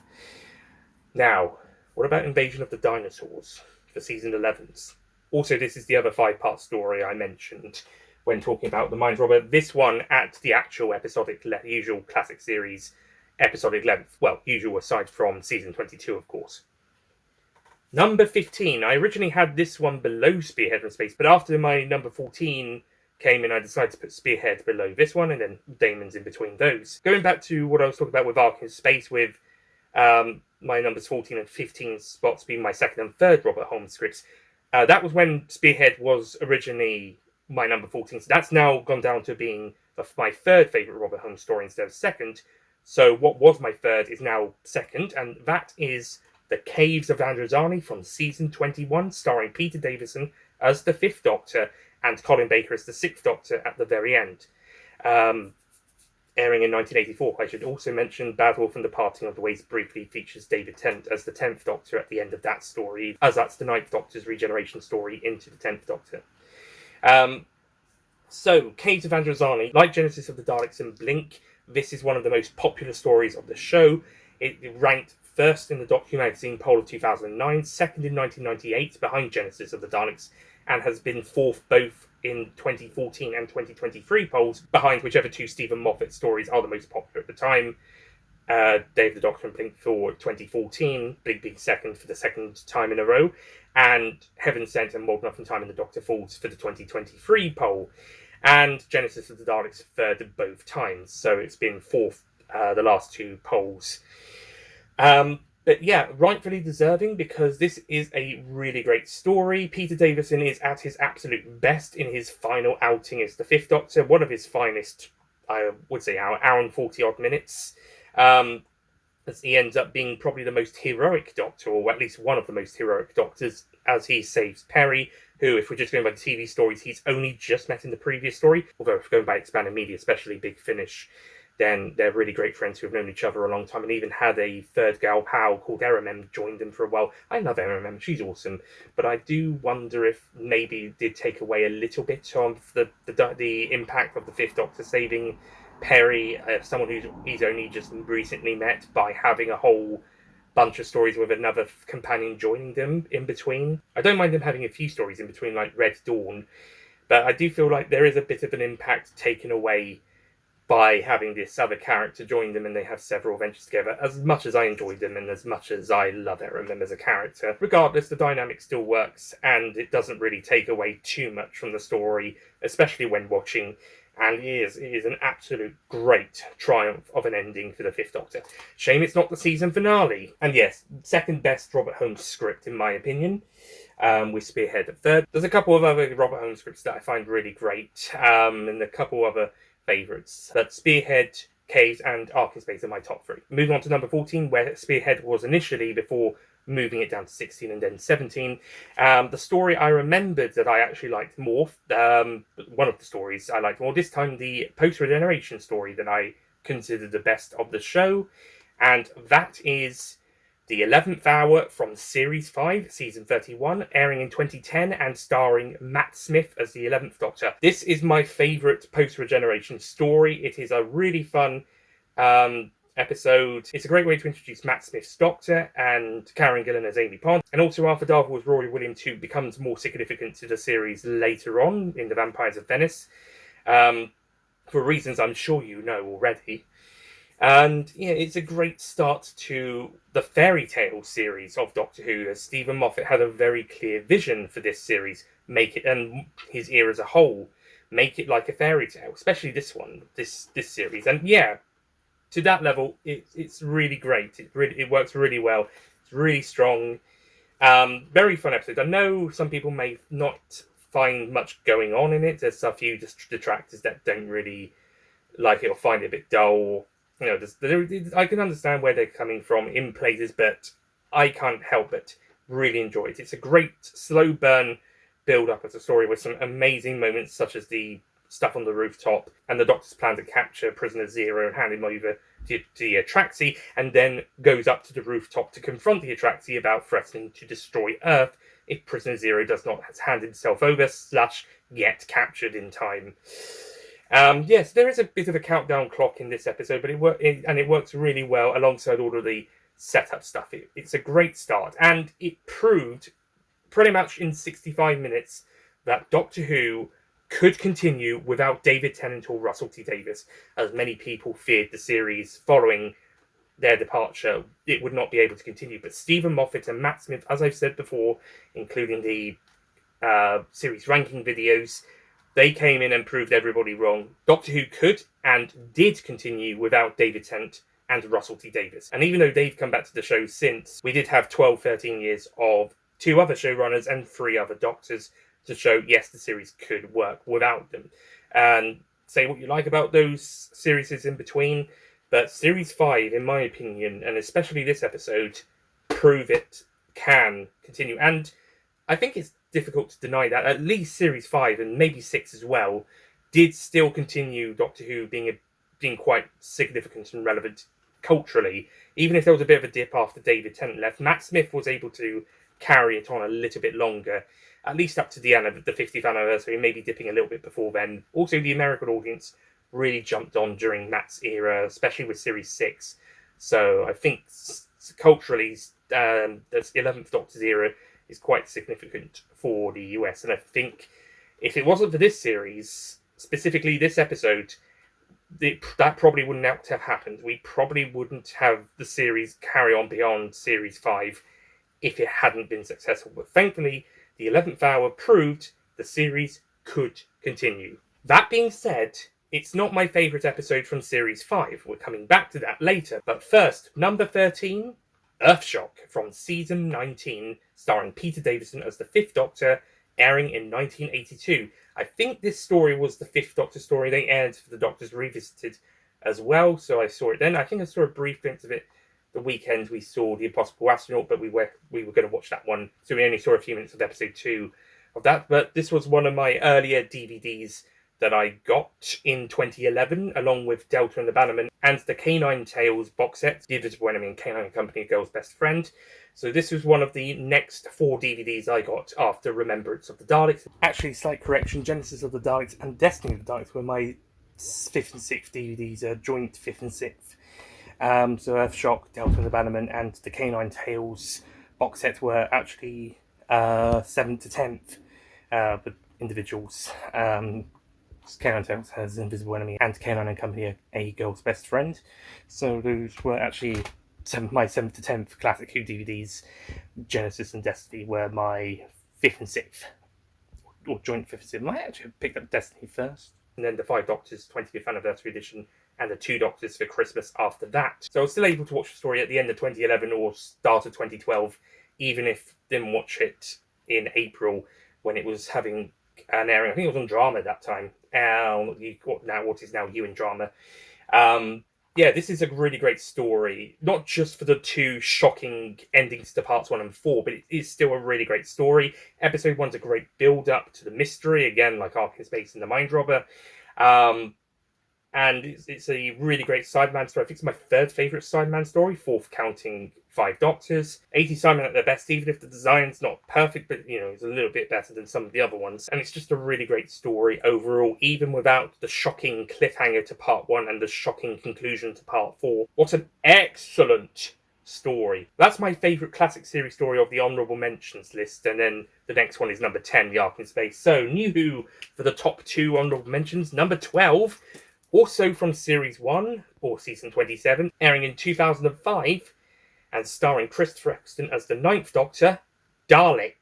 Now, what about Invasion of the Dinosaurs for Season 11's? Also, this is the other 5-part story I mentioned when talking about the Mind Robber. This one at the actual episodic, usual classic series episodic length. Well, usual aside from season 22, of course. Number 15. I originally had this one below Spearhead from Space, but after my number 14 came in, I decided to put Spearhead below this one, and then Damon's in between those. Going back to what I was talking about with Ark in Space, with my numbers 14 and 15 spots being my second and third Robert Holmes scripts, that was when Spearhead was originally my number 14, so that's now gone down to being my third favourite Robert Holmes story instead of second. So what was my third is now second, and that is The Caves of Androzani from season 21, starring Peter Davison as the 5th Doctor and Colin Baker as the 6th Doctor at the very end. Airing in 1984. I should also mention Bad Wolf and the Parting of the Ways briefly features David Tennant as the 10th Doctor at the end of that story, as that's the 9th Doctor's regeneration story into the 10th Doctor. So, Caves of Androzani, like Genesis of the Daleks and Blink, this is one of the most popular stories of the show. It ranked first in the Docu Magazine poll of 2009, second in 1998 behind Genesis of the Daleks, and has been fourth both in 2014 and 2023 polls, behind whichever 2 Stephen Moffat stories are the most popular at the time. Day of the Doctor and Blink for 2014, Blink being second for the second time in a row, and Heaven Sent and More Than Enough in Time in the Doctor Falls for the 2023 poll, and Genesis of the Daleks third both times, so it's been fourth the last 2 polls. But yeah, rightfully deserving, because this is a really great story. Peter Davison is at his absolute best in his final outing as the 5th Doctor, one of his finest, I would say, hour and 40-odd minutes. As he ends up being probably the most heroic Doctor, or at least one of the most heroic Doctors, as he saves Perry, who, if we're just going by the TV stories, he's only just met in the previous story. Although, if we're going by expanded media, especially Big Finish, then they're really great friends who have known each other a long time, and even had a third gal pal called RMM joined them for a while. I love RMM, she's awesome, but I do wonder if maybe it did take away a little bit of the impact of the 5th Doctor saving Perry, someone who's he's only just recently met, by having a whole bunch of stories with another companion joining them in between. I don't mind them having a few stories in between, like Red Dawn, but I do feel like there is a bit of an impact taken away by having this other character join them, and they have several adventures together. As much as I enjoyed them, and as much as I love RMM as a character, regardless, the dynamic still works, and it doesn't really take away too much from the story, especially when watching. And it is an absolute great triumph of an ending for the 5th Doctor. Shame it's not the season finale. And yes, second best Robert Holmes script, in my opinion, with Spearhead at third. There's a couple of other Robert Holmes scripts that I find really great, and a couple other favourites. But Spearhead, Caves, and Ark in Space are my top 3. Moving on to number 14, where Spearhead was initially, before moving it down to 16 and then 17. The story I remembered that I actually liked more, one of the stories I liked more this time, the post-regeneration story that I consider the best of the show, and that is the 11th Hour from Series 5, Season 31, airing in 2010 and starring Matt Smith as the 11th Doctor. This is my favourite post-regeneration story. It is a really fun episode. It's a great way to introduce Matt Smith's Doctor and Karen Gillan as Amy Pond. And also Arthur Darvill as Rory Williams, who becomes more significant to the series later on in The Vampires of Venice, for reasons I'm sure you know already. And yeah, it's a great start to the fairy tale series of Doctor Who, as Stephen Moffat had a very clear vision for this series, make it, and his era as a whole, make it like a fairy tale, especially this one, this series. And yeah, to that level, it's really great. It works really well. It's really strong. Very fun episode. I know some people may not find much going on in it. There's a few detractors that don't really like it or find it a bit dull. You know, I can understand where they're coming from in places, but I can't help but really enjoy it. It's a great slow burn build up as a story with some amazing moments, such as the stuff on the rooftop and the Doctor's plan to capture Prisoner Zero and hand him over to the Atraxi, and then goes up to the rooftop to confront the Atraxi about threatening to destroy Earth if Prisoner Zero does not hand himself over / get captured in time. Yes, there is a bit of a countdown clock in this episode, but it works really well alongside all of the setup stuff. It's a great start, and it proved pretty much in 65 minutes that Doctor Who could continue without David Tennant or Russell T Davies, as many people feared the series following their departure, it would not be able to continue. But Stephen Moffat and Matt Smith, as I've said before, including the series ranking videos, they came in and proved everybody wrong. Doctor Who could and did continue without David Tennant and Russell T Davies. And even though they've come back to the show since, we did have 12, 13 years of 2 other showrunners and 3 other Doctors to show, yes, the series could work without them. And say what you like about those series in between, but Series 5, in my opinion, and especially this episode, prove it can continue. And I think it's difficult to deny that at least Series 5, and maybe 6 as well, did still continue Doctor Who being quite significant and relevant culturally. Even if there was a bit of a dip after David Tennant left, Matt Smith was able to carry it on a little bit longer, at least up to the end of the 50th anniversary, maybe dipping a little bit before then. Also, the American audience really jumped on during Matt's era, especially with Series 6. So I think culturally, the 11th Doctor's era is quite significant for the US. And I think if it wasn't for this series, specifically this episode, that probably wouldn't have happened. We probably wouldn't have the series carry on beyond Series 5 if it hadn't been successful. But thankfully, the 11th Hour proved the series could continue. That being said, it's not my favourite episode from Series 5. We're coming back to that later. But first, number 13, Earthshock from Season 19, starring Peter Davison as the 5th Doctor, airing in 1982. I think this story was the 5th Doctor story they aired for the Doctors Revisited as well, so I saw it then. I think I saw a brief glimpse of it the weekend we saw The Impossible Astronaut, but we were going to watch that one, so we only saw a few minutes of episode 2 of that. But this was one of my earlier DVDs that I got in 2011, along with Delta and the Bannerman and the Canine Tales box set, The Invisible Enemy and Canine Company, A Girl's Best Friend. So this was one of the next 4 DVDs I got after Remembrance of the Daleks. Actually, slight correction, Genesis of the Daleks and Destiny of the Daleks were my 5th and 6th DVDs, joint 5th and 6th. So Earthshock, Delta and the Bannerman and the Canine Tales box sets were actually 7th to 10th, but individuals. Canine Tales has Invisible Enemy and Canine and Company, A Girl's Best Friend. So those were actually my 7th to 10th Classic Who DVDs. Genesis and Destiny were my 5th and 6th, or joint 5th and 6th. I actually picked up Destiny first, and then the 5 Doctors 20th Anniversary Edition, and the 2 Doctors for Christmas after that. So I was still able to watch the story at the end of 2011 or start of 2012, even if I didn't watch it in April when it was having an airing. I think it was on Drama at that time. What is now You in Drama. Yeah, this is a really great story, not just for the two shocking endings to parts 1 and 4, but it is still a really great story. Episode 1's a great build up to the mystery, again, like Ark in Space and the Mind Robber. Um, and it's a really great Sideman story. I think it's my third favourite Sideman story, fourth counting Five Doctors. 80 Sidemen at their best, even if the design's not perfect, but it's a little bit better than some of the other ones. And it's just a really great story overall, even without the shocking cliffhanger to part 1 and the shocking conclusion to part 4. What an excellent story. That's my favourite classic series story of the Honorable Mentions list, and then the next one is number 10, The Ark in Space. So, New Who for the top 2 Honorable Mentions. Number 12, also from Series 1, or Season 27, airing in 2005, and starring Christopher Eccleston as the Ninth Doctor, Dalek,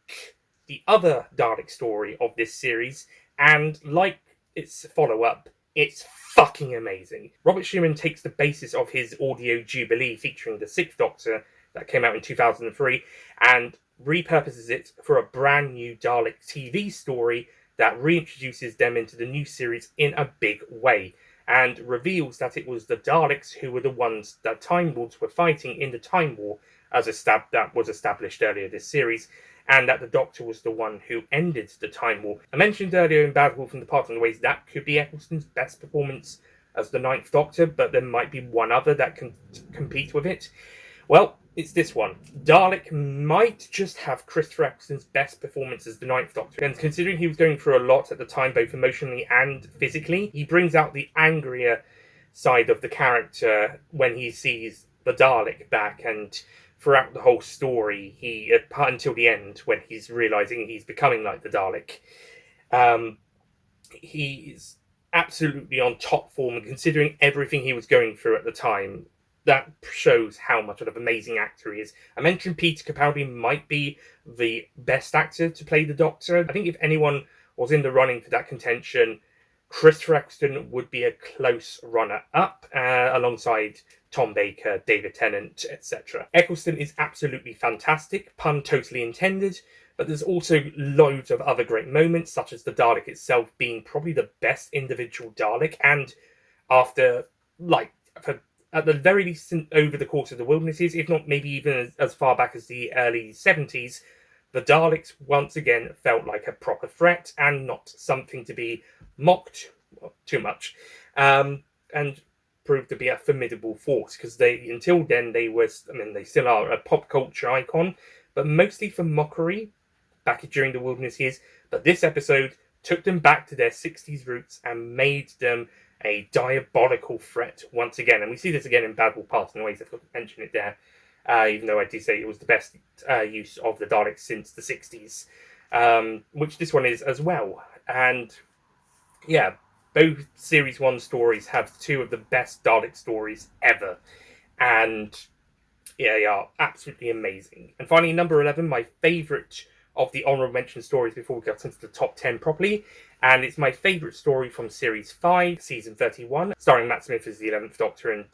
the other Dalek story of this series, and like its follow-up, it's fucking amazing. Robert Schumann takes the basis of his audio Jubilee featuring the Sixth Doctor that came out in 2003 and repurposes it for a brand new Dalek TV story that reintroduces them into the new series in a big way, and reveals that it was the Daleks who were the ones that Time Lords were fighting in the Time War, that was established earlier this series, and that the Doctor was the one who ended the Time War. I mentioned earlier in Bad Wolf and Departing Ways that could be Eccleston's best performance as the Ninth Doctor, but there might be one other that can compete with it. Well, it's this one. Dalek might just have Christopher Eccleston's best performance as the Ninth Doctor. And considering he was going through a lot at the time, both emotionally and physically, he brings out the angrier side of the character when he sees the Dalek back, and throughout the whole story, until the end, when he's realizing he's becoming like the Dalek, he's absolutely on top form, and considering everything he was going through at the time, that shows how much of an amazing actor he is. I mentioned Peter Capaldi might be the best actor to play the Doctor. I think if anyone was in the running for that contention, Christopher Eccleston would be a close runner-up, alongside Tom Baker, David Tennant, etc. Eccleston is absolutely fantastic, pun totally intended, but there's also loads of other great moments, such as the Dalek itself being probably the best individual Dalek, and after, at the very least over the course of the Wildernesses, if not maybe even as far back as the early 70s, the Daleks once again felt like a proper threat and not something to be mocked too much, and proved to be a formidable force, because until then they still are a pop culture icon, but mostly for mockery back during the Wilderness years. But this episode took them back to their 60s roots and made them a diabolical threat once again. And we see this again in Bad Wolf Parting Ways. I've got to mention it there, even though I do say it was the best use of the Daleks since the 60s, which this one is as well. And yeah, both Series 1 stories have two of the best Dalek stories ever. And yeah, they are absolutely amazing. And finally, number 11, my favourite of the honourable mention stories before we get into the top 10 properly. And it's my favourite story from Series 5, Season 31, starring Matt Smith as the 11th Doctor and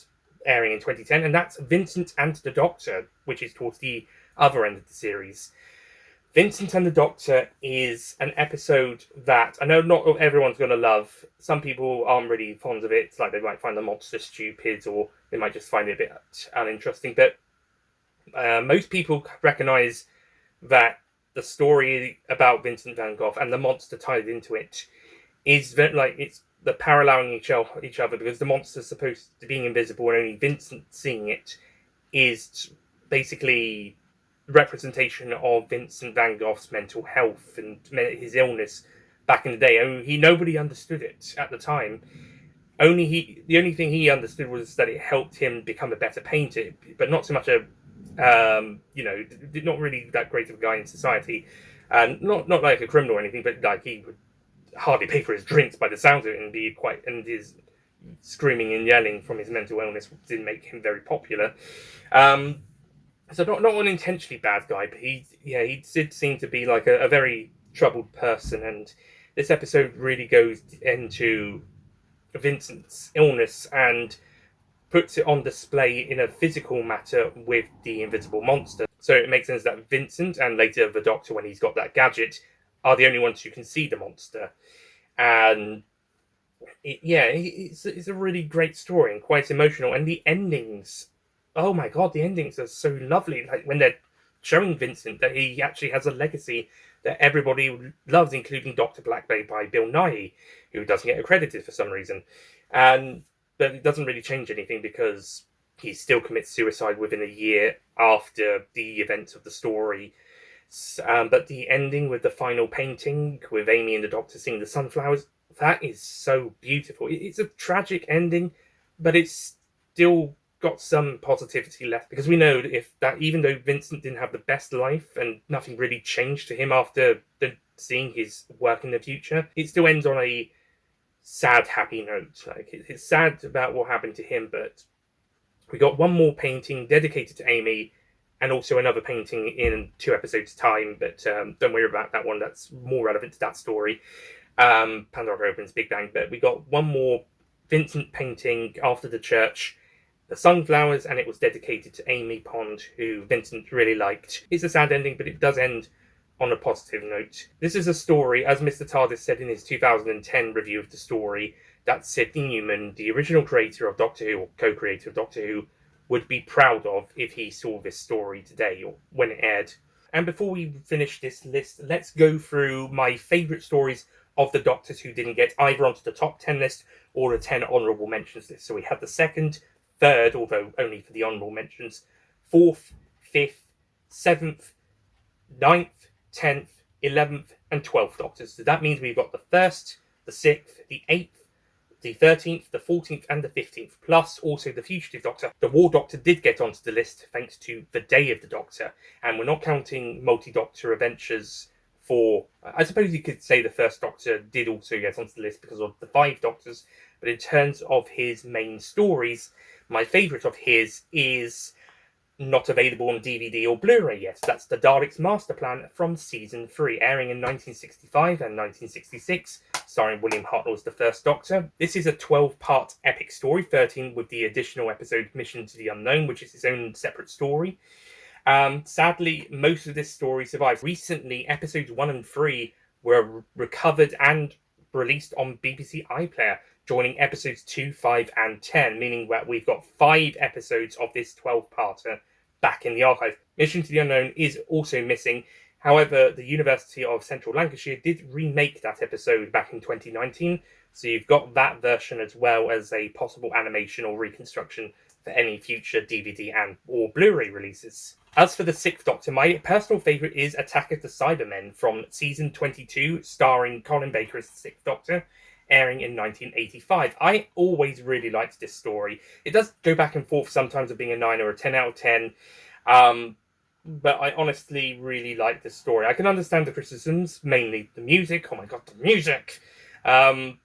airing in 2010. And that's Vincent and the Doctor, which is towards the other end of the series. Vincent and the Doctor is an episode that I know not everyone's going to love. Some people aren't really fond of it. Like, they might find the monster stupid, or they might just find it a bit uninteresting. But most people recognise that the story about Vincent van Gogh and the monster tied into it is it's the paralleling each other, because the monster's supposed to be invisible and only Vincent seeing it is basically representation of Vincent van Gogh's mental health and his illness back in the day. Nobody understood it at the time. The only thing he understood was that it helped him become a better painter, but not so much not really that great of a guy in society, and not like a criminal or anything, but like he would hardly pay for his drinks by the sounds of it, and his screaming and yelling from his mental illness didn't make him very popular. So not an intentionally bad guy, but he did seem to be like a very troubled person, and this episode really goes into Vincent's illness and puts it on display in a physical matter with the invisible monster. So it makes sense that Vincent, and later the Doctor when he's got that gadget, are the only ones who can see the monster. And It's a really great story and quite emotional. And the endings, oh my god, the endings are so lovely. Like when they're showing Vincent that he actually has a legacy that everybody loves, including Doctor Black, played by Bill Nighy, who doesn't get accredited for some reason. And but it doesn't really change anything because he still commits suicide within a year after the events of the story. But the ending with the final painting with Amy and the Doctor seeing the sunflowers, that is so beautiful. It's a tragic ending, but it's still got some positivity left because we know that if that even though Vincent didn't have the best life and nothing really changed to him after seeing his work in the future, it still ends on a sad, happy note. Like it's sad about what happened to him, but we got one more painting dedicated to Amy, and also another painting in 2 episodes' time. But don't worry about that one. That's more relevant to that story. Pandora opens Big Bang. But we got one more Vincent painting after the church, the sunflowers, and it was dedicated to Amy Pond, who Vincent really liked. It's a sad ending, but it does end on a positive note. This is a story, as Mr. TARDIS said in his 2010 review of the story, that Sidney Newman, the original creator of Doctor Who, or co-creator of Doctor Who, would be proud of if he saw this story today, or when it aired. And before we finish this list, let's go through my favourite stories of the Doctors who didn't get either onto the top 10 list or the 10 honourable mentions list. So we had the second, third, although only for the honourable mentions, fourth, fifth, seventh, ninth, 10th, 11th, and 12th Doctors. So that means we've got the 1st, the 6th, the 8th, the 13th, the 14th, and the 15th, plus also the Fugitive Doctor. The War Doctor did get onto the list thanks to the Day of the Doctor, and we're not counting multi-Doctor adventures for... I suppose you could say the First Doctor did also get onto the list because of the 5 Doctors, but in terms of his main stories, my favourite of his is not available on DVD or Blu-ray yet. That's the Daleks' Master Plan from Season 3, airing in 1965 and 1966, starring William Hartnell as the First Doctor. This is a 12-part epic story, 13 with the additional episode Mission to the Unknown, which is its own separate story. Sadly, most of this story survives. Recently, episodes 1 and 3 were recovered and released on BBC iPlayer, joining episodes 2, 5, and 10, meaning that we've got 5 episodes of this 12-parter back in the archive. Mission to the Unknown is also missing. However, the University of Central Lancashire did remake that episode back in 2019, so you've got that version as well as a possible animation or reconstruction for any future DVD and or Blu-ray releases. As for the 6th Doctor, my personal favourite is Attack of the Cybermen from Season 22, starring Colin Baker as the 6th Doctor, airing in 1985. I always really liked this story. It does go back and forth sometimes of being a 9 or a 10 out of 10, but I honestly really like this story. I can understand the criticisms, mainly the music. Oh my god, the music! I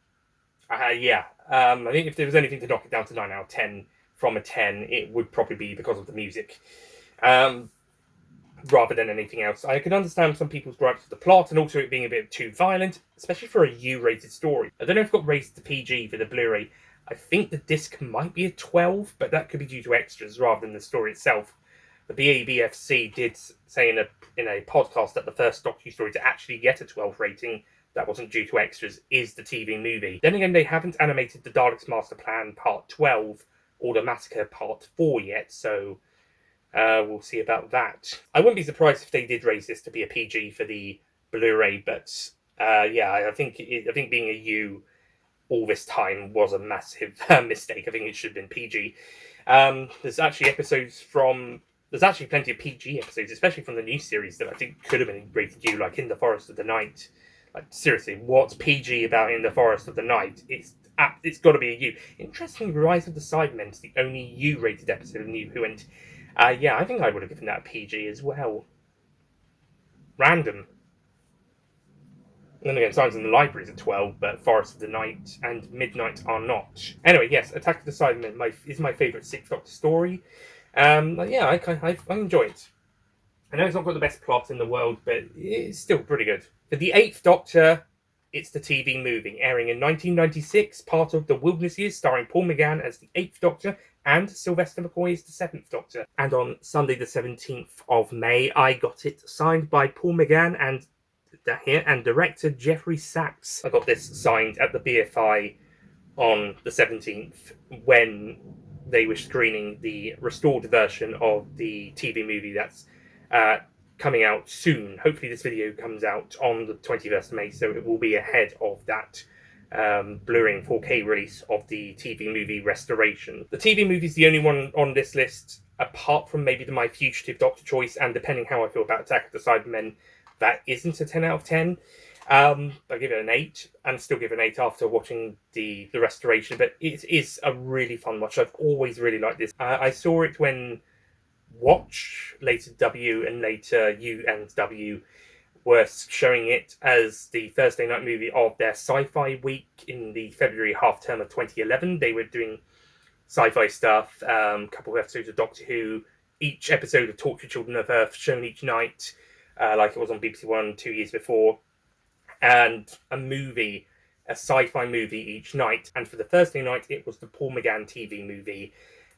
think if there was anything to knock it down to 9 out of 10 from a 10, it would probably be because of the music. Rather than anything else. I can understand some people's gripes with the plot and also it being a bit too violent, especially for a U-rated story. I don't know if it got rated to PG for the Blu-ray. I think the disc might be a 12, but that could be due to extras rather than the story itself. The BABFC did say in a podcast that the first Doctor Who story to actually get a 12 rating that wasn't due to extras is the TV movie. Then again, they haven't animated the Daleks' Master Plan Part 12 or the Massacre Part 4 yet, so... we'll see about that. I wouldn't be surprised if they did raise this to be a PG for the Blu-ray, but I think being a U all this time was a massive mistake. I think it should have been PG. There's actually plenty of PG episodes, especially from the new series, that I think could have been rated U, like In the Forest of the Night. Like seriously, what's PG about In the Forest of the Night? It's got to be a U. Interestingly, Rise of the Cybermen is the only U-rated episode of New Who, and I think I would have given that a PG as well. Random. And then again, Signs in the Library is a 12, but Forest of the Night and Midnight are not. Anyway, yes, Attack of the Cybermen is my favourite 6th Doctor story. I enjoy it. I know it's not got the best plot in the world, but it's still pretty good. For the 8th Doctor, it's the TV movie, airing in 1996, part of The Wilderness Years, starring Paul McGann as the 8th Doctor, and Sylvester McCoy is the 7th Doctor. And on Sunday the 17th of May, I got it signed by Paul McGann and director Jeffrey Sachs. I got this signed at the BFI on the 17th when they were screening the restored version of the TV movie that's coming out soon. Hopefully, this video comes out on the 21st of May, so it will be ahead of that Blu-ray and 4K release of the TV movie restoration. The TV movie is the only one on this list, apart from maybe My Fugitive Doctor choice, and depending how I feel about Attack of the Cybermen, that isn't a 10 out of 10. I give it an 8, and still give it an 8 after watching the restoration, but it is a really fun watch. I've always really liked this. I saw it when Watch, later W, and later U and W were showing it as the Thursday night movie of their sci-fi week in the February half term of 2011. They were doing sci-fi stuff, a couple of episodes of Doctor Who, each episode of Tortured Children of Earth shown each night, like it was on BBC One 2 years before, and a sci-fi movie each night. And for the Thursday night, it was the Paul McGann TV movie.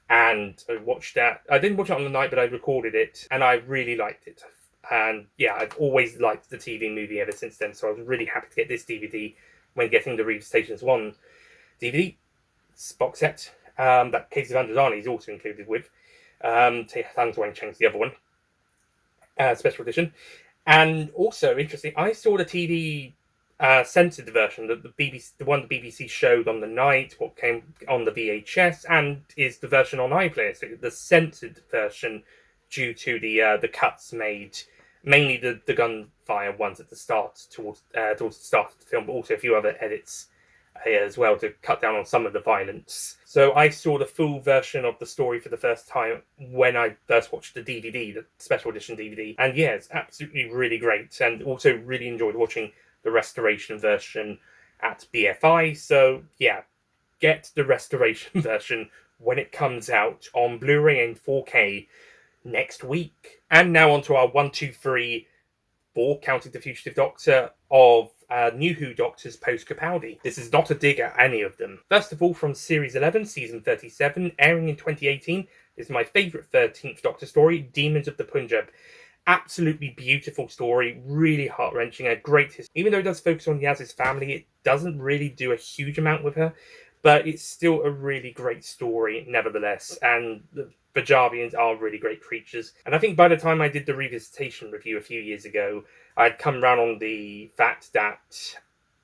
And I watched that. I didn't watch it on the night, but I recorded it, and I really liked it. And yeah, I've always liked the TV movie ever since then, so I was really happy to get this DVD when getting the Revisitation 1 DVD box set that Casey Van der is also included with. Thanks when I changed the other one. Special edition. And also, interesting, I saw the TV censored version, the one the BBC showed on the night, what came on the VHS, and is the version on iPlayer. So the censored version, due to the cuts made, mainly the gunfire ones at the start, towards the start of the film, but also a few other edits here as well to cut down on some of the violence. So I saw the full version of the story for the first time when I first watched the DVD, the special edition DVD, and yeah, it's absolutely really great, and also really enjoyed watching the restoration version at BFI. So yeah, get the restoration version when it comes out on Blu-ray and 4K next week. And now on to our 1, 2, 3, 4, counting the Fugitive Doctor, of New Who Doctors post-Capaldi. This is not a dig at any of them. First of all, from Series 11, Season 37, airing in 2018, is my favourite 13th Doctor story, Demons of the Punjab. Absolutely beautiful story, really heart-wrenching, a great history. Even though it does focus on Yaz's family, it doesn't really do a huge amount with her, but it's still a really great story nevertheless, and the Punjabians are really great creatures. And I think by the time I did the Revisitation review a few years ago, I'd come around on the fact that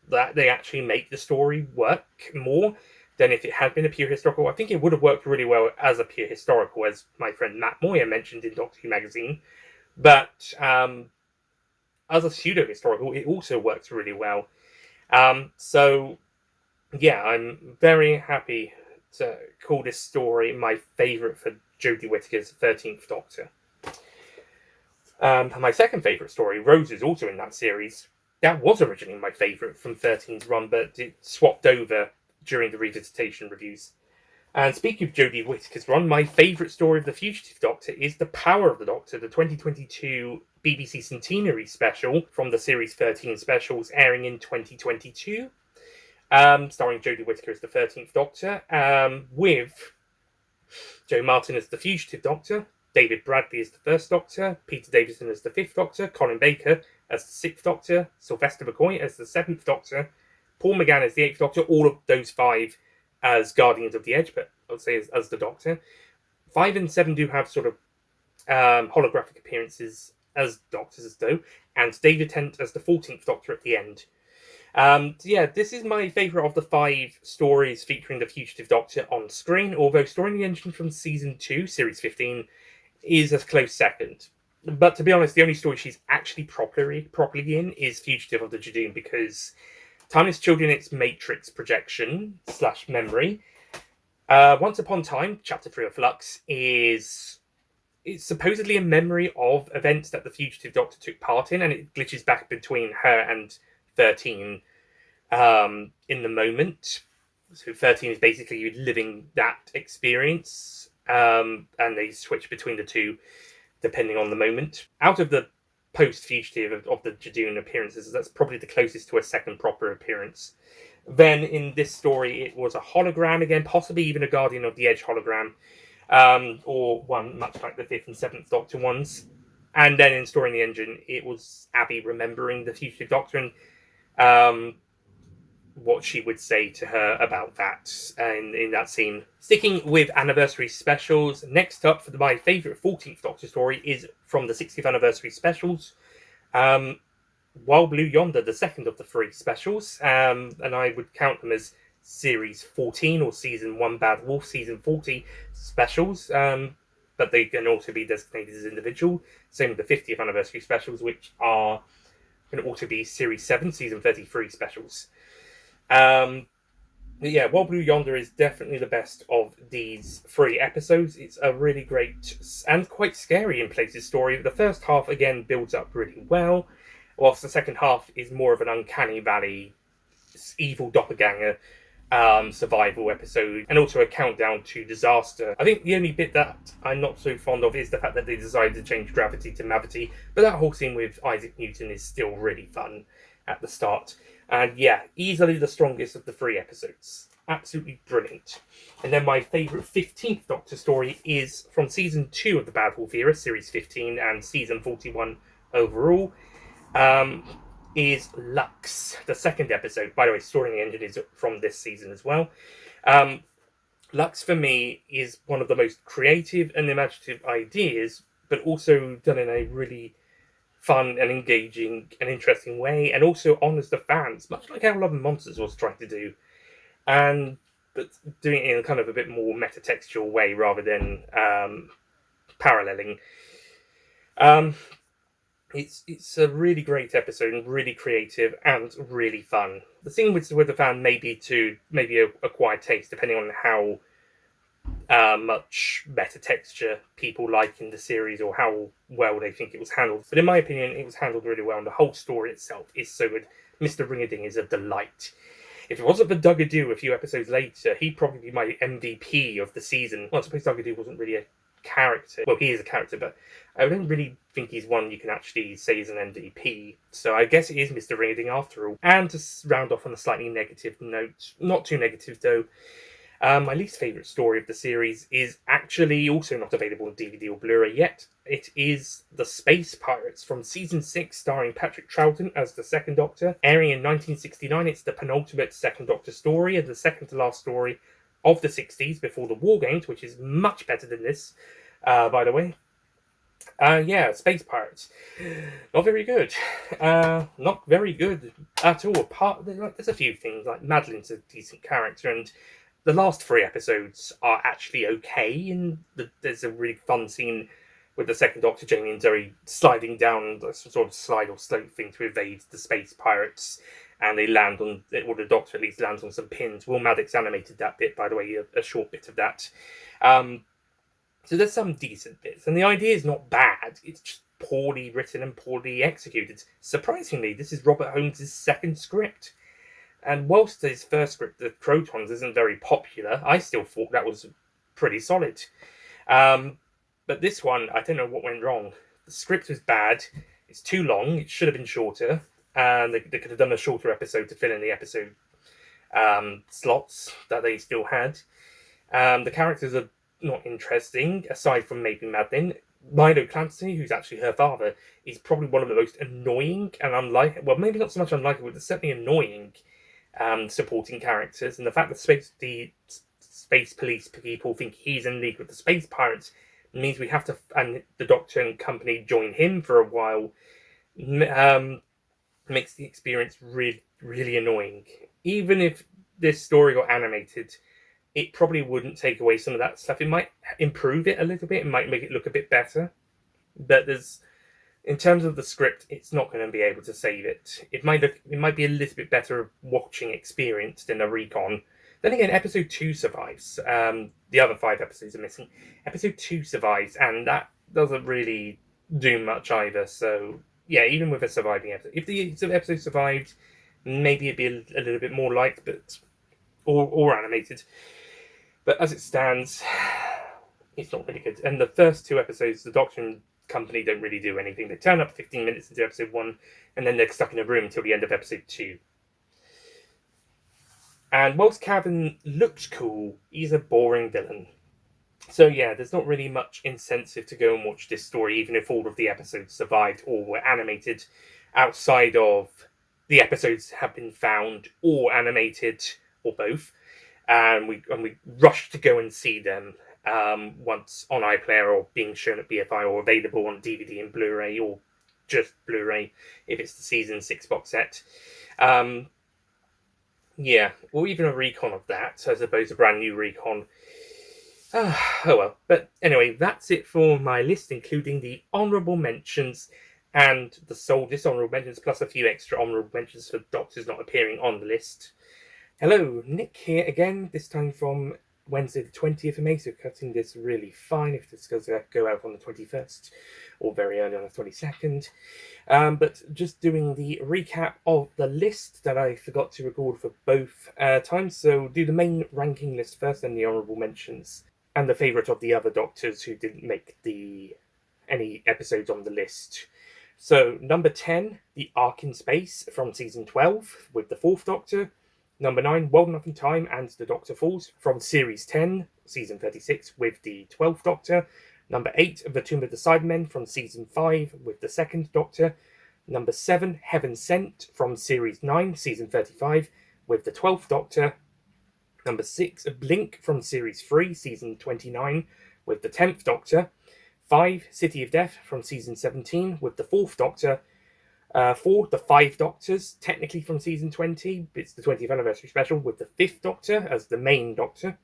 they actually make the story work more than if it had been a pure historical. I think it would have worked really well as a pure historical, as my friend Matt Moyer mentioned in Doctor Who magazine. But as a pseudo-historical, it also works really well. So, yeah, I'm very happy to call this story my favourite for Jodie Whittaker's 13th Doctor. My second favourite story, Rose, is also in that series. That was originally my favourite from 13's run, but it swapped over during the Revisitation reviews. And speaking of Jodie Whittaker's run, my favourite story of the Fugitive Doctor is The Power of the Doctor, the 2022 BBC Centenary special from the Series 13 specials, airing in 2022. Starring Jodie Whittaker as the 13th Doctor, with Joe Martin as the Fugitive Doctor, David Bradley as the First Doctor, Peter Davison as the 5th Doctor, Colin Baker as the 6th Doctor, Sylvester McCoy as the 7th Doctor, Paul McGann as the 8th Doctor, all of those 5 as Guardians of the Edge, but I would say as the Doctor. 5 and 7 do have sort of holographic appearances as Doctors, though, and David Tennant as the 14th Doctor at the end. Yeah, this is my favourite of the 5 stories featuring the Fugitive Doctor on screen, although Story in the Engine from Season 2, Series 15, is a close second. But to be honest, the only story she's actually properly in is Fugitive of the Judoon, because Timeless Children, its Matrix projection / memory. Once Upon Time, Chapter 3 of Flux, it's supposedly a memory of events that the Fugitive Doctor took part in, and it glitches back between her and 13 in the moment. So 13 is basically living that experience, and they switch between the two depending on the moment. Out of the post-Fugitive of the Judoon appearances, that's probably the closest to a second proper appearance. Then in this story, it was a hologram again, possibly even a Guardian of the Edge hologram, or one much like the 5th and 7th Doctor ones. And then in Story in the Engine, it was Abby remembering the Fugitive Doctor, and what she would say to her about that and in that scene. Sticking with anniversary specials, next up for my favourite 14th Doctor story is from the 60th anniversary specials. Wild Blue Yonder, the second of the three specials, and I would count them as Series 14 or Season 1 Bad Wolf, Season 40 specials, but they can also be designated as individual. Same with the 50th anniversary specials, which are can also be Series 7, Season 33 specials. Yeah, Wild Blue Yonder is definitely the best of these three episodes. It's a really great and quite scary in places story. The first half, again, builds up really well, whilst the second half is more of an uncanny valley, evil doppelganger survival episode, and also a countdown to disaster. I think the only bit that I'm not so fond of is the fact that they decided to change gravity to mavity, but that whole scene with Isaac Newton is still really fun at the start. And yeah, easily the strongest of the three episodes. Absolutely brilliant. And then my favourite 15th Doctor story is from Season 2 of the Bad Wolf era, Series 15 and Season 41 overall. Is Lux, the second episode. By the way, Story in the Engine is from this season as well. Lux, for me, is one of the most creative and imaginative ideas, but also done in a really fun and engaging and interesting way, and also honours the fans, much like how Love and Monsters was trying to do, but doing it in a kind of a bit more metatextual way rather than paralleling. It's a really great episode and really creative and really fun. The thing with the fan may be acquired taste, depending on how much better texture people like in the series or how well they think it was handled. But in my opinion, it was handled really well, and the whole story itself is so good. Mr. Ring-a-Ding is a delight. If it wasn't for Duggadoo a few episodes later, he'd probably be my MVP of the season. Well, I suppose Duggadoo wasn't really a character. Well, he is a character, but I don't really think he's one you can actually say is an MVP. So I guess it is Mr. Ring-a-Ding after all. And to round off on a slightly negative note, not too negative though, my least favourite story of the series is actually also not available on DVD or Blu-ray yet. It is The Space Pirates from Season 6, starring Patrick Troughton as the Second Doctor. Airing in 1969, it's the penultimate Second Doctor story and the second to last story of the 60s before the War Games, which is much better than this, by the way. Yeah, Space Pirates. Not very good. Not very good at all. There's a few things, like Madeline's a decent character, and the last three episodes are actually okay, and there's a really fun scene with the Second Doctor, Jamie and Zoe, sliding down some sort of slide or slope thing to evade the space pirates, and they land on, or the Doctor at least lands on some pins. Will Maddox animated that bit, by the way, a short bit of that. So there's some decent bits, and the idea is not bad, it's just poorly written and poorly executed. Surprisingly, this is Robert Holmes' second script. And whilst his first script, The Crotons, isn't very popular, I still thought that was pretty solid. But this one, I don't know what went wrong. The script was bad, it's too long, it should have been shorter, and they could have done a shorter episode to fill in the episode slots that they still had. The characters are not interesting, aside from maybe Madeline. Milo Clancy, who's actually her father, is probably one of the most annoying and well, maybe not so much unlikable, but certainly annoying supporting characters, and the fact that the space police people think he's in league with the space pirates means we have to, and the Doctor and company join him for a while, makes the experience really, really annoying. Even if this story got animated, it probably wouldn't take away some of that stuff. It might improve it a little bit, it might make it look a bit better, but in terms of the script, it's not going to be able to save it. It might be a little bit better watching experience than a recon. Then again, episode 2 survives. The other 5 episodes are missing. Episode 2 survives, and that doesn't really do much either. So yeah, even with a surviving episode, if the episode survived, maybe it'd be a little bit more liked, but or animated. But as it stands, it's not really good. And the first 2 episodes, the Doctor and company don't really do anything. They turn up 15 minutes into episode 1, and then they're stuck in a room until the end of episode 2. And whilst Cavan looks cool, he's a boring villain. So yeah, there's not really much incentive to go and watch this story, even if all of the episodes survived or were animated, outside of the episodes have been found or animated or both, and we rushed to go and see them once on iPlayer or being shown at BFI or available on DVD and Blu-ray or just Blu-ray if it's the season 6 box set. Yeah, or even a recon of that, as opposed to a brand new recon. Oh well. But anyway, that's it for my list, including the honourable mentions and the sole dishonourable mentions, plus a few extra honourable mentions for doctors not appearing on the list. Hello, Nick here again, this time from Wednesday the 20th of May, so cutting this really fine if this does go out on the 21st, or very early on the 22nd. But just doing the recap of the list that I forgot to record for both times, so do the main ranking list first, then the honourable mentions, and the favourite of the other Doctors who didn't make any episodes on the list. So, number 10, The Ark in Space from Season 12, with the 4th Doctor. Number 9, Well Enough in Time and The Doctor Falls from Series 10, Season 36, with the 12th Doctor. Number 8, The Tomb of the Cybermen from Season 5, with the 2nd Doctor. Number 7, Heaven Sent from Series 9, Season 35, with the 12th Doctor. Number 6, Blink from Series 3, Season 29, with the 10th Doctor. 5, City of Death from Season 17, with the 4th Doctor. 4, The Five Doctors, technically from Season 20. It's the 20th anniversary special with the 5th Doctor as the main Doctor.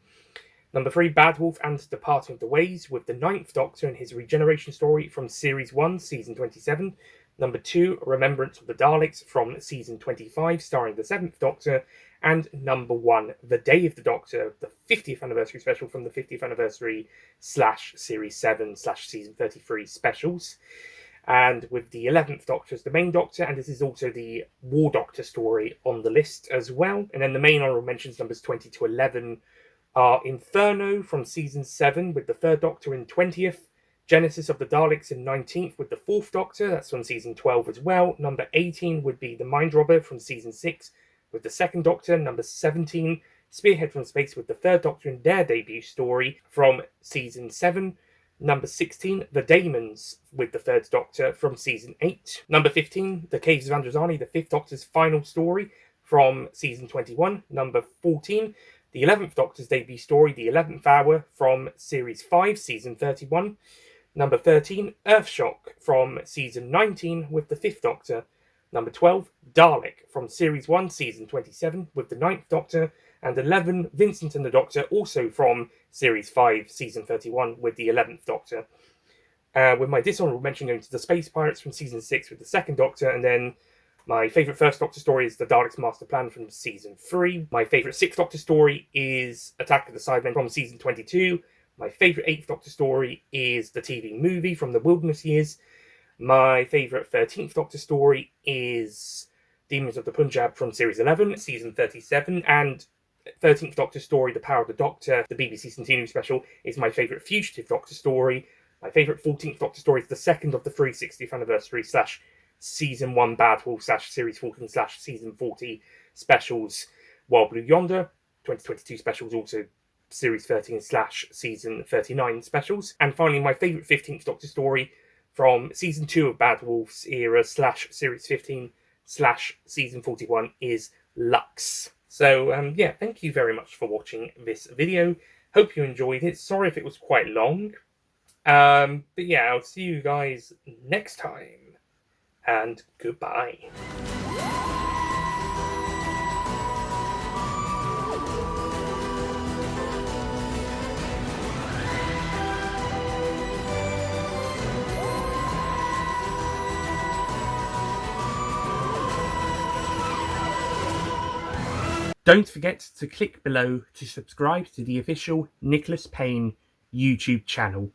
Number 3, Bad Wolf and Departing of the Ways, with the 9th Doctor and his regeneration story from Series 1, Season 27. Number 2, Remembrance of the Daleks from Season 25, starring the 7th Doctor. And number 1, The Day of the Doctor, the 50th anniversary special from the 50th anniversary / Series 7 / Season 33 specials. And with the 11th Doctor as the main Doctor, and this is also the War Doctor story on the list as well. And then the main honourable mentions, numbers 20 to 11, are Inferno from Season 7 with the 3rd Doctor in 20th, Genesis of the Daleks in 19th with the 4th Doctor, that's from Season 12 as well. Number 18 would be The Mind Robber from Season 6 with the 2nd Doctor. Number 17, Spearhead from Space with the 3rd Doctor in their debut story from Season 7. Number 16, The Daemons, with the 3rd Doctor from Season 8. Number 15, The Caves of Androzani, the 5th Doctor's final story from Season 21. Number 14, The 11th Doctor's debut story, The 11th Hour, from Series 5, Season 31. Number 13, Earthshock, from Season 19, with the 5th Doctor. Number 12, Dalek, from Series 1, Season 27, with the 9th Doctor. And 11, Vincent and the Doctor, also from Series 5, Season 31, with the 11th Doctor. With my dishonourable mention going to the Space Pirates from Season 6 with the 2nd Doctor, and then my favourite 1st Doctor story is The Daleks' Master Plan from Season 3. My favourite 6th Doctor story is Attack of the Cybermen from Season 22. My favourite 8th Doctor story is the TV movie from the Wilderness Years. My favourite 13th Doctor story is Demons of the Punjab from Series 11, Season 37, and 13th Doctor story, The Power of the Doctor, the BBC Centenary special, is my favourite Fugitive Doctor story. My favourite 14th Doctor story is the 2nd of the 360th anniversary / Season 1 Bad Wolf / Series 14 / Season 40 specials, Wild Blue Yonder, 2022 specials, also Series 13 / Season 39 specials. And finally, my favourite 15th Doctor story from Season 2 of Bad Wolf's era / Series 15 / Season 41 is Lux. So, yeah, thank you very much for watching this video. Hope you enjoyed it. Sorry if it was quite long. But yeah, I'll see you guys next time. And goodbye. Don't forget to click below to subscribe to the official Nicholas Payne YouTube channel.